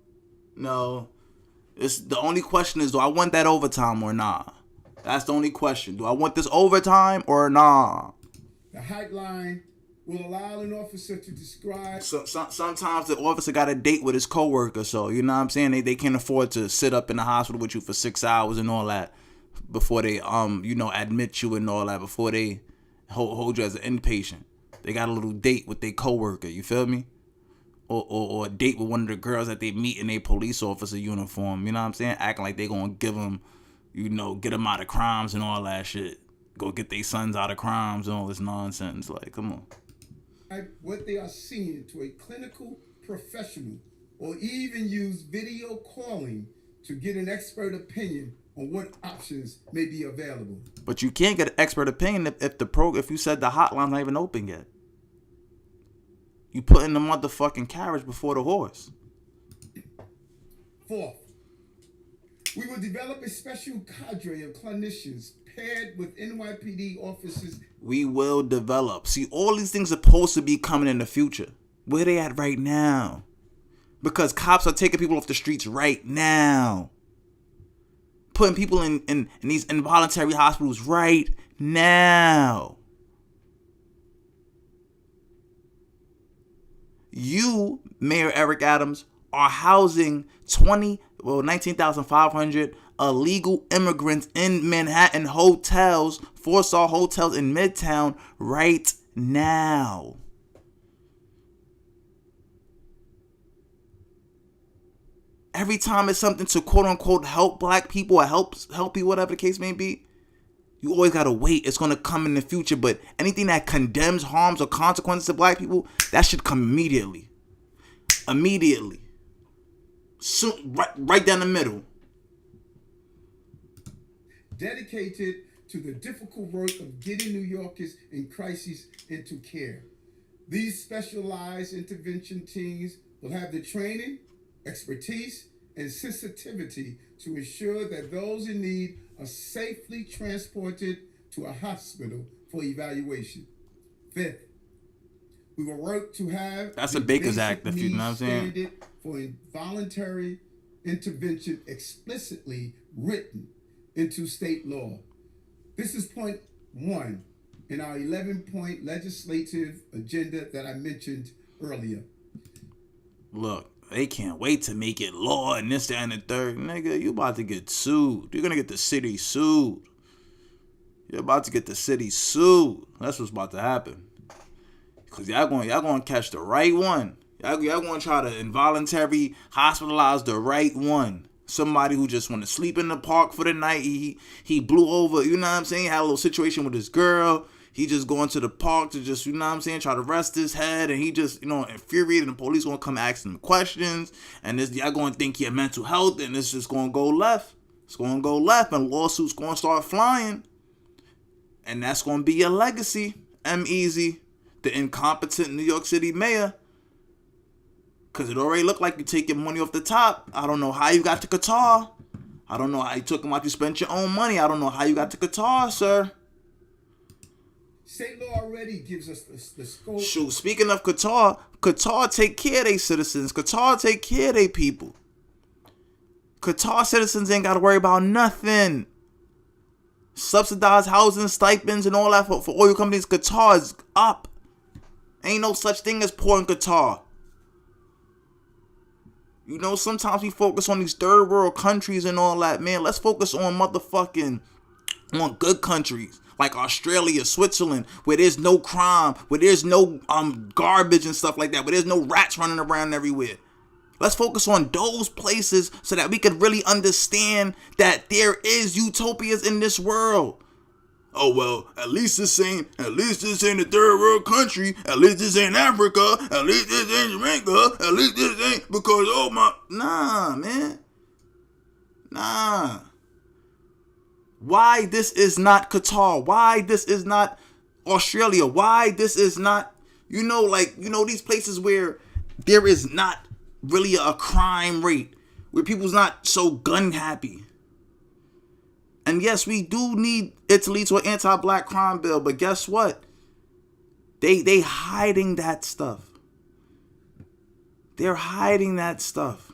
It's the only question is, do I want that overtime or nah? That's the only question. Do I want this overtime or nah? The hotline will allow an officer to describe. So sometimes the officer got a date with his coworker, so you know what I'm saying, they can't afford to sit up in the hospital with you for 6 hours and all that before they admit you and all that, before they hold you as an inpatient. They got a little date with their coworker, you feel me? Or a date with one of the girls that they meet in a police officer uniform, you know what I'm saying? Acting like they gonna give them, get them out of crimes and all that shit. Go get their sons out of crimes and all this nonsense. Like, come on. What they are seeing to a clinical professional, or even use video calling to get an expert opinion on what options may be available. But you can't get an expert opinion if you said the hotline's not even open yet. You putting the motherfucking carriage before the horse. Fourth, we will develop a special cadre of clinicians paired with NYPD officers. We will develop. See, all these things are supposed to be coming in the future. Where they at right now? Because cops are taking people off the streets right now. Putting people in these involuntary hospitals right now. You, Mayor Eric Adams, are housing 19,500 illegal immigrants in Manhattan hotels, 4-star hotels in Midtown right now. Every time it's something to quote unquote help black people or help you, whatever the case may be, you always gotta wait. It's gonna come in the future. But anything that condemns, harms, or consequences to black people, that should come immediately. Immediately. Soon, right down the middle. Dedicated to the difficult work of getting New Yorkers in crises into care. These specialized intervention teams will have the training, expertise, and sensitivity to ensure that those in need are safely transported to a hospital for evaluation. Fifth, we will work to have that's a Baker's Act, if you know what I'm saying, standard for involuntary intervention explicitly written into state law. This is point 1 in our 11-point legislative agenda that I mentioned earlier. Look, they can't wait to make it law and this, that, and the third. Nigga, you about to get sued. You're gonna get the city sued. You're about to get the city sued. That's what's about to happen. Cause y'all gonna catch the right one. Y'all gonna try to involuntary hospitalize the right one. Somebody who just want to sleep in the park for the night. He blew over, you know what I'm saying? Had a little situation with his girl. He just going to the park to just, you know what I'm saying, try to rest his head. And he just, you know, infuriated. And the police gonna come asking him questions. And this, y'all gonna think he had mental health. And it's just gonna go left. It's gonna go left. And lawsuits gonna start flying. And that's gonna be your legacy. M-Easy, the incompetent New York City mayor. Because it already looked like you take your money off the top. I don't know how you got to Qatar. I don't know how you took them out. You spent your own money. I don't know how you got to Qatar, sir. State law already gives us the scope. Shoot, speaking of Qatar, Qatar take care of their citizens. Qatar take care of their people. Qatar citizens ain't got to worry about nothing. Subsidized housing, stipends, and all that for oil companies. Qatar is up. Ain't no such thing as poor in Qatar. You know, sometimes we focus on these third world countries and all that, man. Let's focus on on good countries like Australia, Switzerland, where there's no crime, where there's no garbage and stuff like that, where there's no rats running around everywhere. Let's focus on those places so that we can really understand that there is utopias in this world. Oh, well, at least this ain't a third world country. At least this ain't Africa. At least this ain't Jamaica. At least this ain't because, oh my. Nah, man. Nah. Why this is not Qatar? Why this is not Australia? Why this is not, these places where there is not really a crime rate, where people's not so gun happy. And yes, we do need it to lead to an anti-black crime bill, but guess what? They hiding that stuff. They're hiding that stuff.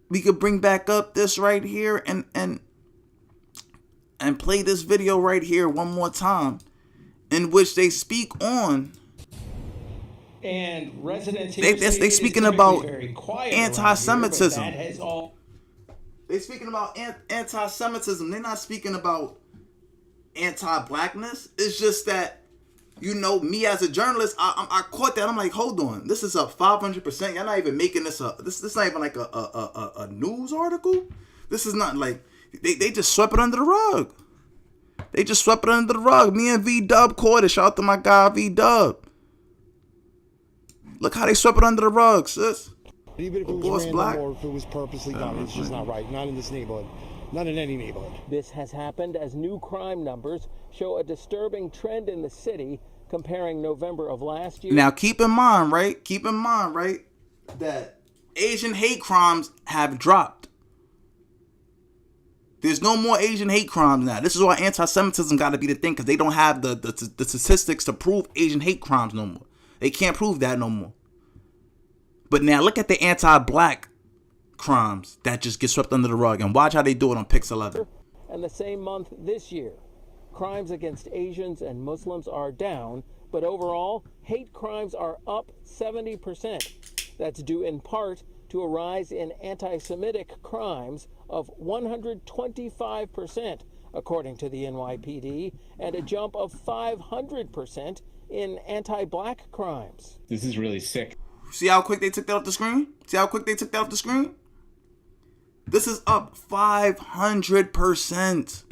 We could bring back up this right here and play this video right here one more time, in which they speak on. And residents they speaking about anti-Semitism. They're speaking about anti-Semitism. They're not speaking about anti-blackness. It's just that, me as a journalist, I caught that. I'm like, hold on, this is a 500%. You're not even making this up. This is not even like a news article. This is not like they just swept it under the rug. They just swept it under the rug. Me and V-Dub caught it. Shout out to my guy V-Dub. Look how they swept it under the rug, sis. Even if it was random or if it was purposely done, it's just not right. Not in this neighborhood. Not in any neighborhood. This has happened as new crime numbers show a disturbing trend in the city comparing November of last year. Now keep in mind, right, that Asian hate crimes have dropped. There's no more Asian hate crimes now. This is why anti-Semitism got to be the thing, because they don't have the statistics to prove Asian hate crimes no more. They can't prove that no more. But now look at the anti-black crimes that just get swept under the rug, and watch how they do it on Pix 11. And the same month this year, crimes against Asians and Muslims are down, but overall, hate crimes are up 70%. That's due in part to a rise in anti-Semitic crimes of 125%, according to the NYPD, and a jump of 500% in anti-black crimes. This is really sick. See how quick they took that off the screen? See how quick they took that off the screen? This is up 500%.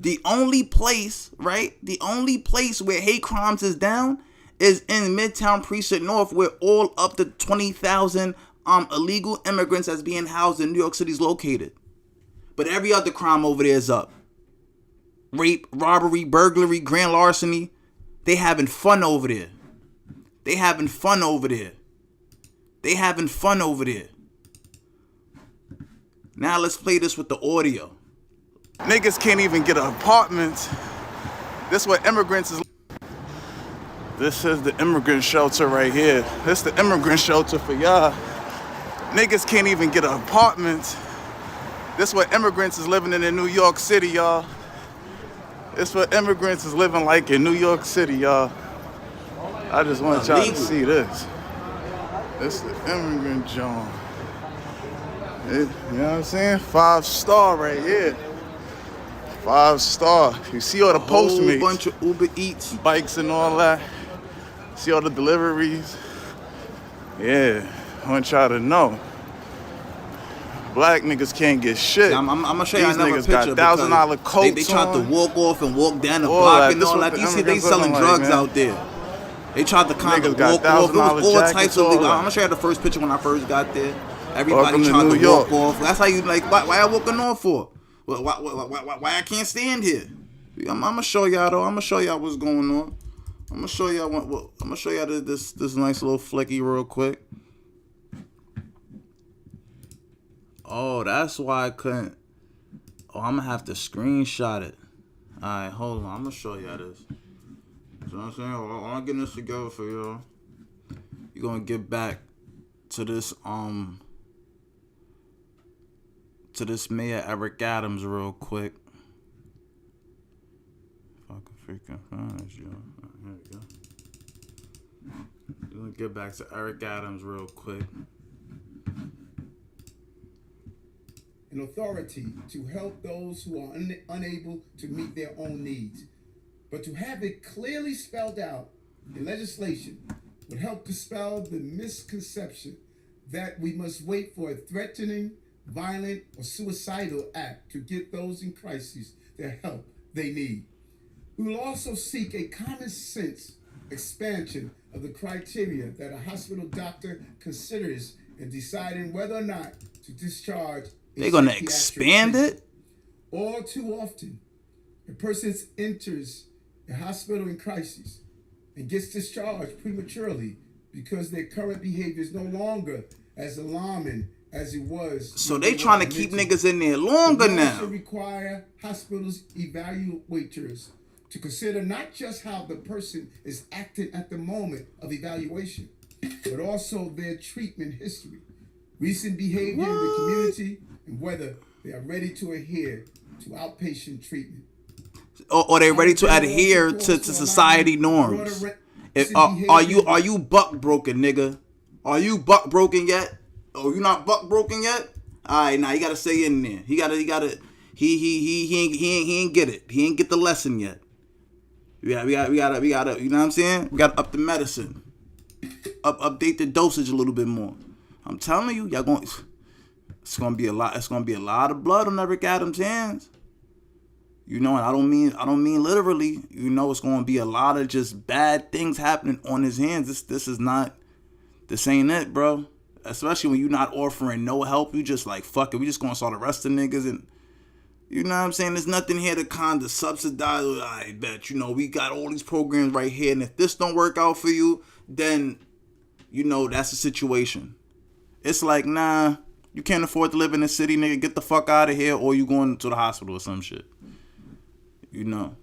The only place, right? The only place where hate crimes is down is in Midtown Precint North, where all up to 20,000 illegal immigrants that's being housed in New York City is located. But every other crime over there is up. Rape, robbery, burglary, grand larceny. They having fun over there. They having fun over there. They having fun over there. Now let's play this with the audio. Niggas can't even get an apartment. This is what immigrants is. This is the immigrant shelter right here. This is the immigrant shelter for y'all. Niggas can't even get an apartment. This is what immigrants is living in New York City, y'all. This is what immigrants is living like in New York City, y'all. I just want y'all to see this. This is the immigrant joint. You know what I'm saying? 5-star right here. 5-star. You see all the Postmates. A whole bunch of Uber Eats. Bikes and all that. See all the deliveries. Yeah, I want y'all to know. Black niggas can't get shit. I'm gonna show y'all another picture. These niggas got $1,000 coats they tried to walk off and walk down the all block that. and all that. You see they selling drugs out there. They tried to kind of walk off. It was all types of legal. I'm gonna show you the first picture when I first got there. Everybody tried to walk off. That's how you like. Why y'all walking off for? Why I can't stand here? I'm gonna show y'all though. I'm gonna show y'all what's going on. I'm gonna show y'all I'm gonna show y'all this nice little flicky real quick. Oh, that's why I couldn't. Oh, I'm gonna have to screenshot it. Alright, hold on. I'm gonna show y'all this. You know what I'm saying? I'm getting this together for y'all. You're gonna get back to this Mayor Eric Adams real quick. If I can freaking find this, y'all. Here we go. You're gonna get back to Eric Adams real quick. An authority to help those who are unable to meet their own needs. But to have it clearly spelled out in legislation would help dispel the misconception that we must wait for a threatening, violent, or suicidal act to get those in crisis the help they need. We will also seek a common sense expansion of the criteria that a hospital doctor considers in deciding whether or not to discharge. They're gonna expand it? All too often, a person enters a hospital in crisis and gets discharged prematurely because their current behavior is no longer as alarming as it was. So they trying to keep niggas in there longer now. Should require hospitals evaluators to consider not just how the person is acting at the moment of evaluation, but also their treatment history, recent behavior in the community, and whether they are ready to adhere to outpatient treatment. Or they ready to adhere to society norms. Are you buck broken, nigga? Are you buck broken yet? Oh, you not buck broken yet? Alright, now you gotta stay in there. He ain't get it. He ain't get the lesson yet. We gotta, you know what I'm saying? We gotta up the medicine. Update the dosage a little bit more. I'm telling you, it's gonna be a lot of blood on Eric Adams' hands. You know, and I don't mean literally. You know, it's gonna be a lot of just bad things happening on his hands. This ain't it, bro. Especially when you're not offering no help. You just like, fuck it, we just gonna start arresting niggas, and you know what I'm saying? There's nothing here to kind of subsidize. I bet, you know, we got all these programs right here, and if this don't work out for you, then, you know, that's the situation. It's like, nah, you can't afford to live in the city, nigga. Get the fuck out of here, or you going to the hospital or some shit. You know,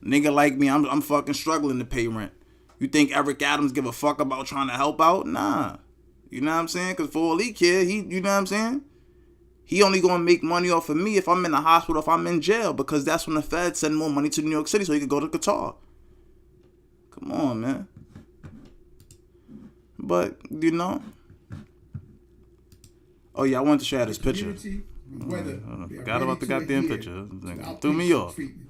nigga like me, I'm fucking struggling to pay rent. You think Eric Adams give a fuck about trying to help out? Nah. You know what I'm saying? Because for all he care, you know what I'm saying? He only gonna make money off of me if I'm in the hospital, if I'm in jail, because that's when the feds send more money to New York City so he can go to Qatar. Come on, man. But, you know. Oh, yeah, I wanted to show you this picture. Forgot about the goddamn picture. Threw me off. Treatment.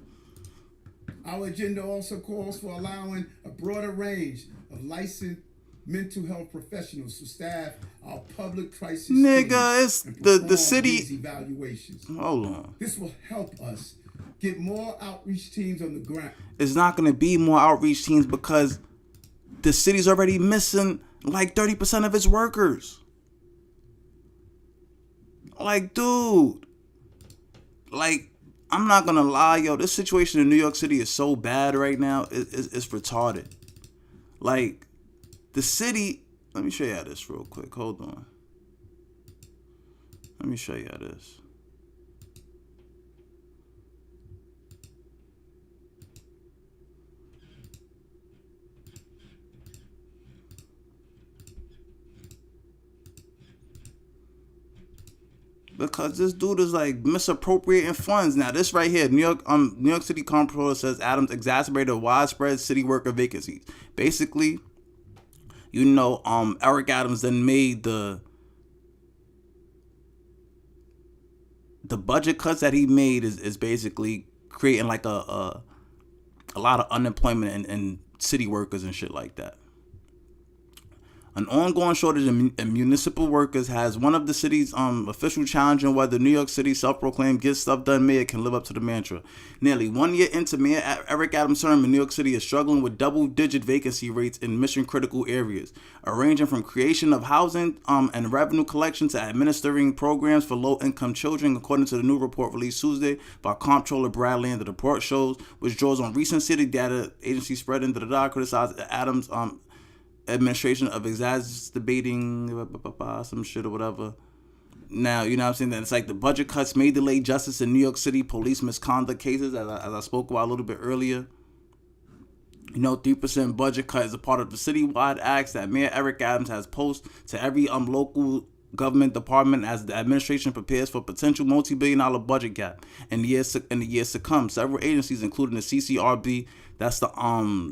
Our agenda also calls for allowing a broader range of licensed mental health professionals to staff our public crisis Nigga, it's and the perform city. these evaluations. Hold on. This will help us get more outreach teams on the ground. It's not going to be more outreach teams because the city's already missing like 30% of its workers. Like, dude. Like, I'm not going to lie, yo. This situation in New York City is so bad right now. It's retarded. Like, the city, let me show you this real quick. Hold on. Let me show you this. Because this dude is like misappropriating funds. Now this right here, New York City Comptroller says Adams exacerbated widespread city worker vacancies. Basically, you know, Eric Adams then made the budget cuts that he made is basically creating like a lot of unemployment in city workers and shit like that. An ongoing shortage in municipal workers has one of the city's officials challenging whether New York City's self-proclaimed get stuff done mayor can live up to the mantra. Nearly 1 year into Mayor Eric Adams' term in New York City is struggling with double-digit vacancy rates in mission-critical areas, ranging from creation of housing and revenue collection to administering programs for low-income children, according to the new report released Tuesday by Comptroller Brad Land. The report shows, which draws on recent city data agencies spreading criticized Adams' administration of exacerbating some shit or whatever. Now, you know what I'm saying? That it's like the budget cuts may delay justice in New York City police misconduct cases, as I spoke about a little bit earlier. You know, 3% budget cut is a part of the citywide acts that Mayor Eric Adams has posted to every local government department as the administration prepares for potential multi-billion-dollar budget gap in the years to come. Several agencies, including the CCRB, that's the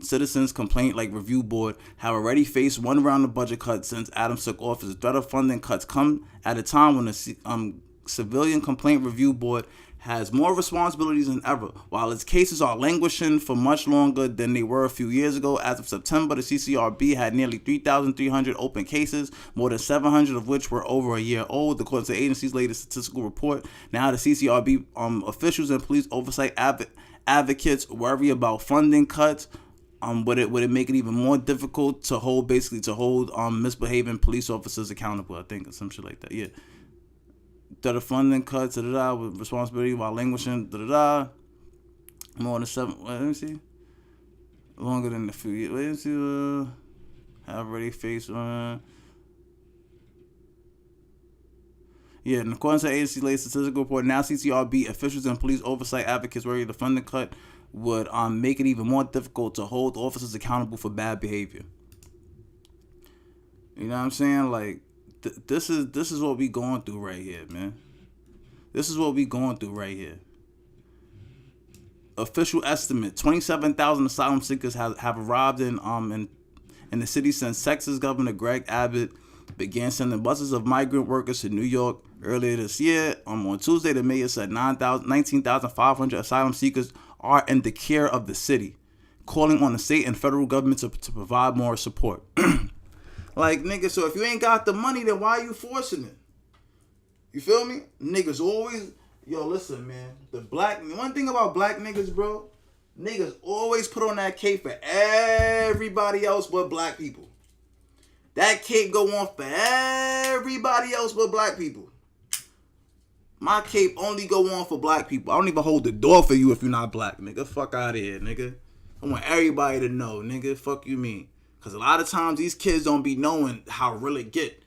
Citizens Complaint Review Board, have already faced one round of budget cuts since Adams took office. The threat of funding cuts come at a time when the Civilian Complaint Review Board has more responsibilities than ever. While its cases are languishing for much longer than they were a few years ago, as of September, the CCRB had nearly 3,300 open cases, more than 700 of which were over a year old, according to the agency's latest statistical report. Now, the CCRB officials and police oversight advocates worry about funding cuts. Would it make it even more difficult to hold misbehaving police officers accountable? I think, or some shit like that. Yeah. That the funding cuts, with responsibility while languishing, more than 7. Let me see. Longer than a few years. Let me see. Have already faced. Yeah, and according to the agency's latest statistical report, now CCRB officials and police oversight advocates worry the funding cut would make it even more difficult to hold officers accountable for bad behavior. You know what I'm saying? Like, this is what we going through right here, man. This is what we going through right here. Official estimate: 27,000 asylum seekers have arrived in the city since Texas Governor Greg Abbott began sending buses of migrant workers to New York earlier this year. On Tuesday, the mayor said 19,500 asylum seekers are in the care of the city, calling on the state and federal government to provide more support. Like, nigga, so if you ain't got the money, then why are you forcing it? You feel me? Niggas always, listen, man. One thing about black niggas, bro, niggas always put on that cape for everybody else but black people. That cape go on for everybody else but black people. My cape only go on for black people. I don't even hold the door for you if you're not black, nigga. Fuck out of here, nigga. I want everybody to know, nigga. Fuck you mean. Because a lot of times these kids don't be knowing how real it get.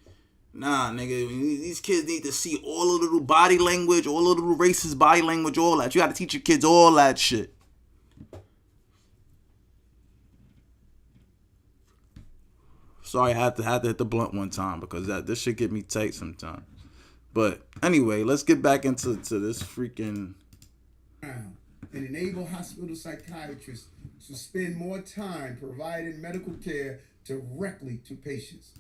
Nah, nigga. These kids need to see all the little body language, all the little racist body language, all that. You got to teach your kids all that shit. Sorry, I had to hit the blunt one time because this shit get me tight sometimes. But anyway, let's get back into this freaking... and enable hospital psychiatrists to spend more time providing medical care directly to patients.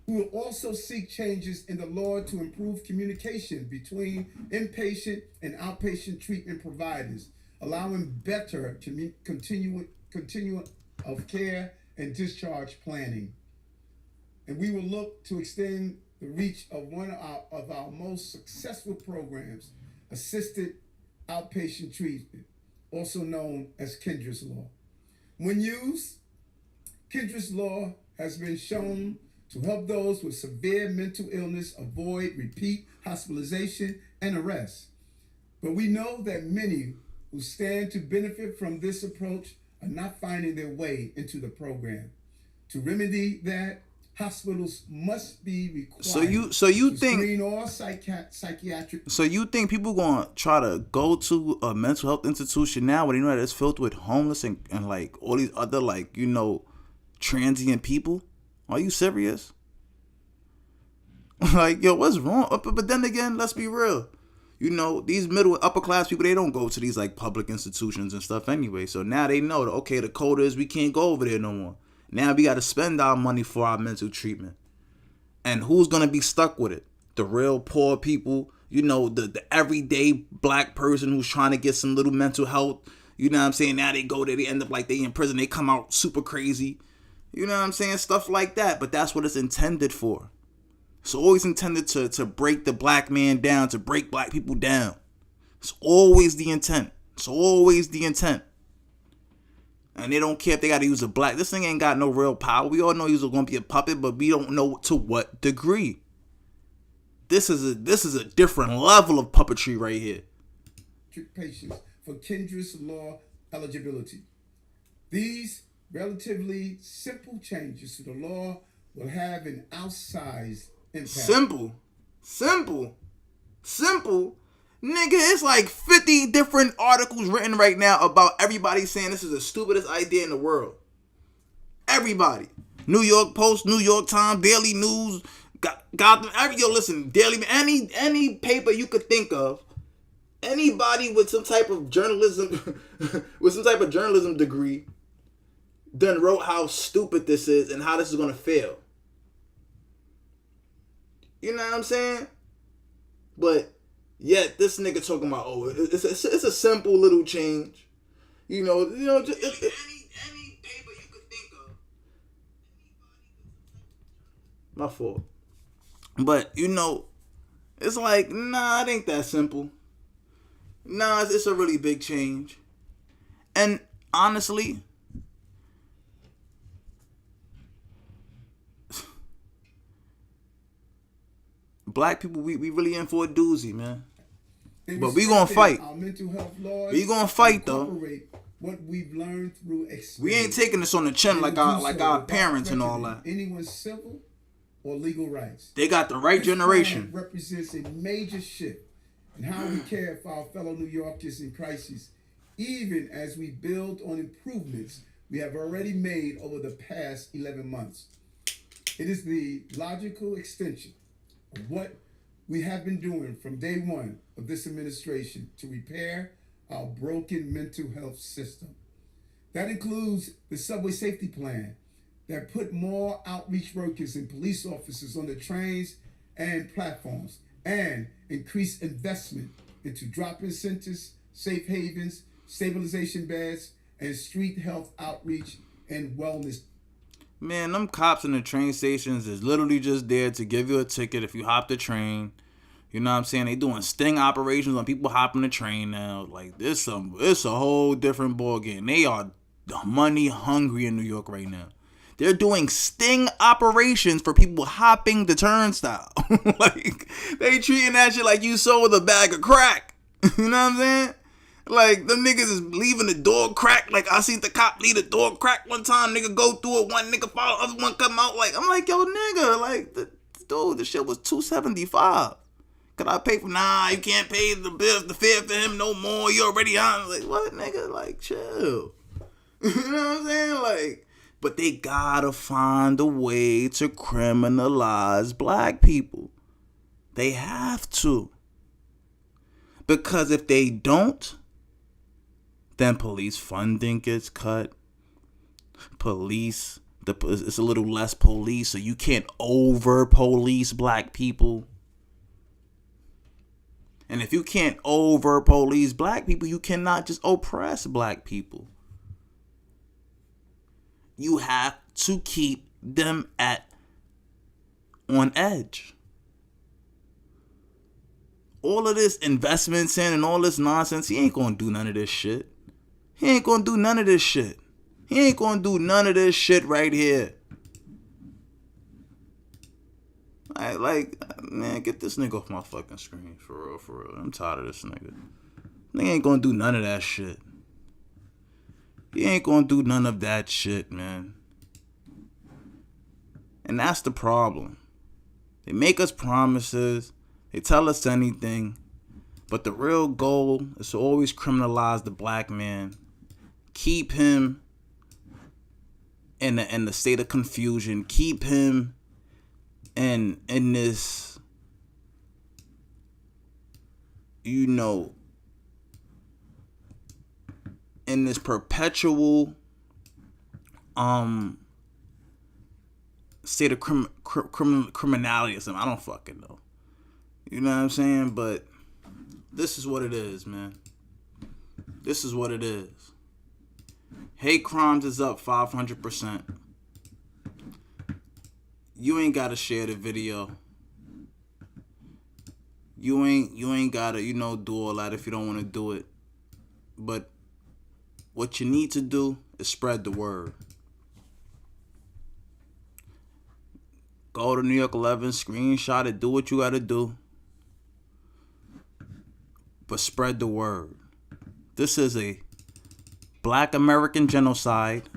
We will also seek changes in the law to improve communication between inpatient and outpatient treatment providers, allowing better continuum of care and discharge planning. And we will look to extend the reach of one of our most successful programs, assisted outpatient treatment, also known as Kendra's Law. When used, Kendra's Law has been shown to help those with severe mental illness avoid repeat hospitalization and arrest. But we know that many who stand to benefit from this approach are not finding their way into the program. To remedy that, hospitals must be required so you to think screen all psychiatric. So you think people gonna try to go to a mental health institution now when they know that it's filled with homeless and like all these other like, you know, transient people? Are you serious? Like, yo, what's wrong? But then again, let's be real. You know, these middle upper class people, they don't go to these like public institutions and stuff anyway. So now they know that, okay, the code is we can't go over there no more. Now we got to spend our money for our mental treatment. And who's going to be stuck with it? The real poor people, you know, the everyday black person who's trying to get some little mental health. You know what I'm saying? Now they go there, they end up like they in prison. They come out super crazy. You know what I'm saying? Stuff like that. But that's what it's intended for. It's always intended to break the black man down, to break black people down. It's always the intent. It's always the intent. And they don't care if they got to use a black. This thing ain't got no real power. We all know he's going to be a puppet, but we don't know to what degree. This is a different level of puppetry right here. Patients for Kendra's Law eligibility. These relatively simple changes to the law will have an outsized impact. Simple. Nigga, it's like 50 different articles written right now about everybody saying this is the stupidest idea in the world. Everybody. New York Post, New York Times, Daily News, Gotham, listen, Daily, any paper you could think of, anybody with some type of journalism, degree, done wrote how stupid this is and how this is gonna fail. You know what I'm saying? But yet this nigga talking about, oh, it's a simple little change. You know, just, any paper you could think of. My fault. But you know, it's like, nah, it ain't that simple. Nah, it's a really big change. And honestly, black people, we really in for a doozy, man. But we gonna fight. Our mental health laws we gonna fight though. What we've learned through experience. We ain't taking this on the chin like our parents and all that. Anyone's civil or legal rights. They got the right generation. Represents a major shift in how we care for our fellow New Yorkers in crisis, even as we build on improvements we have already made over the past 11 months. It is the logical extension of what we have been doing from day one of this administration to repair our broken mental health system. That includes the subway safety plan that put more outreach workers and police officers on the trains and platforms, and increased investment into drop-in centers, safe havens, stabilization beds, and street health outreach and wellness. Man, them cops in the train stations is literally just there to give you a ticket if you hop the train. You know what I'm saying? They doing sting operations on people hopping the train now. Like, it's a whole different ballgame. They are money hungry in New York right now. They're doing sting operations for people hopping the turnstile. Like, they treating that shit like you sold a bag of crack. You know what I'm saying? Like, them niggas is leaving the door cracked. Like, I seen the cop leave the door cracked one time. Nigga go through it. One nigga follow, other one come out. Like, I'm like, yo, nigga. Like, dude, the shit was $275. Could I pay for? Nah, you can't pay the bill, the fare for him no more. You already on. Like, what, nigga? Like, chill. You know what I'm saying? Like, but they gotta find a way to criminalize black people. They have to. Because if they don't, then police funding gets cut. It's a little less police, so you can't over police black people. And if you can't over police black people, you cannot just oppress black people. You have to keep them on edge. All of this investments in and all this nonsense, he ain't gonna do none of this shit. He ain't gonna do none of this shit. He ain't gonna do none of this shit right here. Man, get this nigga off my fucking screen. For real, for real. I'm tired of this nigga. Nigga ain't gonna do none of that shit. He ain't gonna do none of that shit, man. And that's the problem. They make us promises. They tell us anything. But the real goal is to always criminalize the black man. Keep him in the state of confusion. Keep him in this, in this perpetual state of criminality or something. I don't fucking know. You know what I'm saying? But this is what it is, man. This is what it is. Hate crimes is up 500%. You ain't gotta share the video. You ain't gotta, do all that if you don't want to do it. But what you need to do is spread the word. Go to New York 11, screenshot it, do what you gotta do. But spread the word. This is a Black American genocide.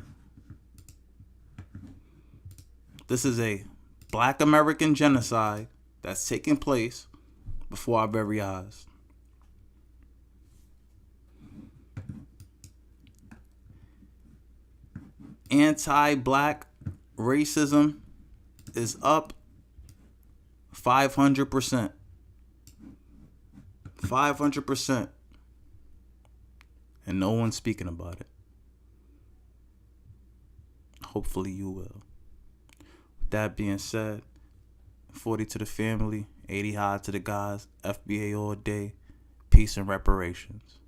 This is a Black American genocide that's taking place before our very eyes. Anti-black racism is up 500%. 500%. And no one's speaking about it. Hopefully you will. With that being said, 40 to the family, 80 high to the guys, FBA all day, peace and reparations.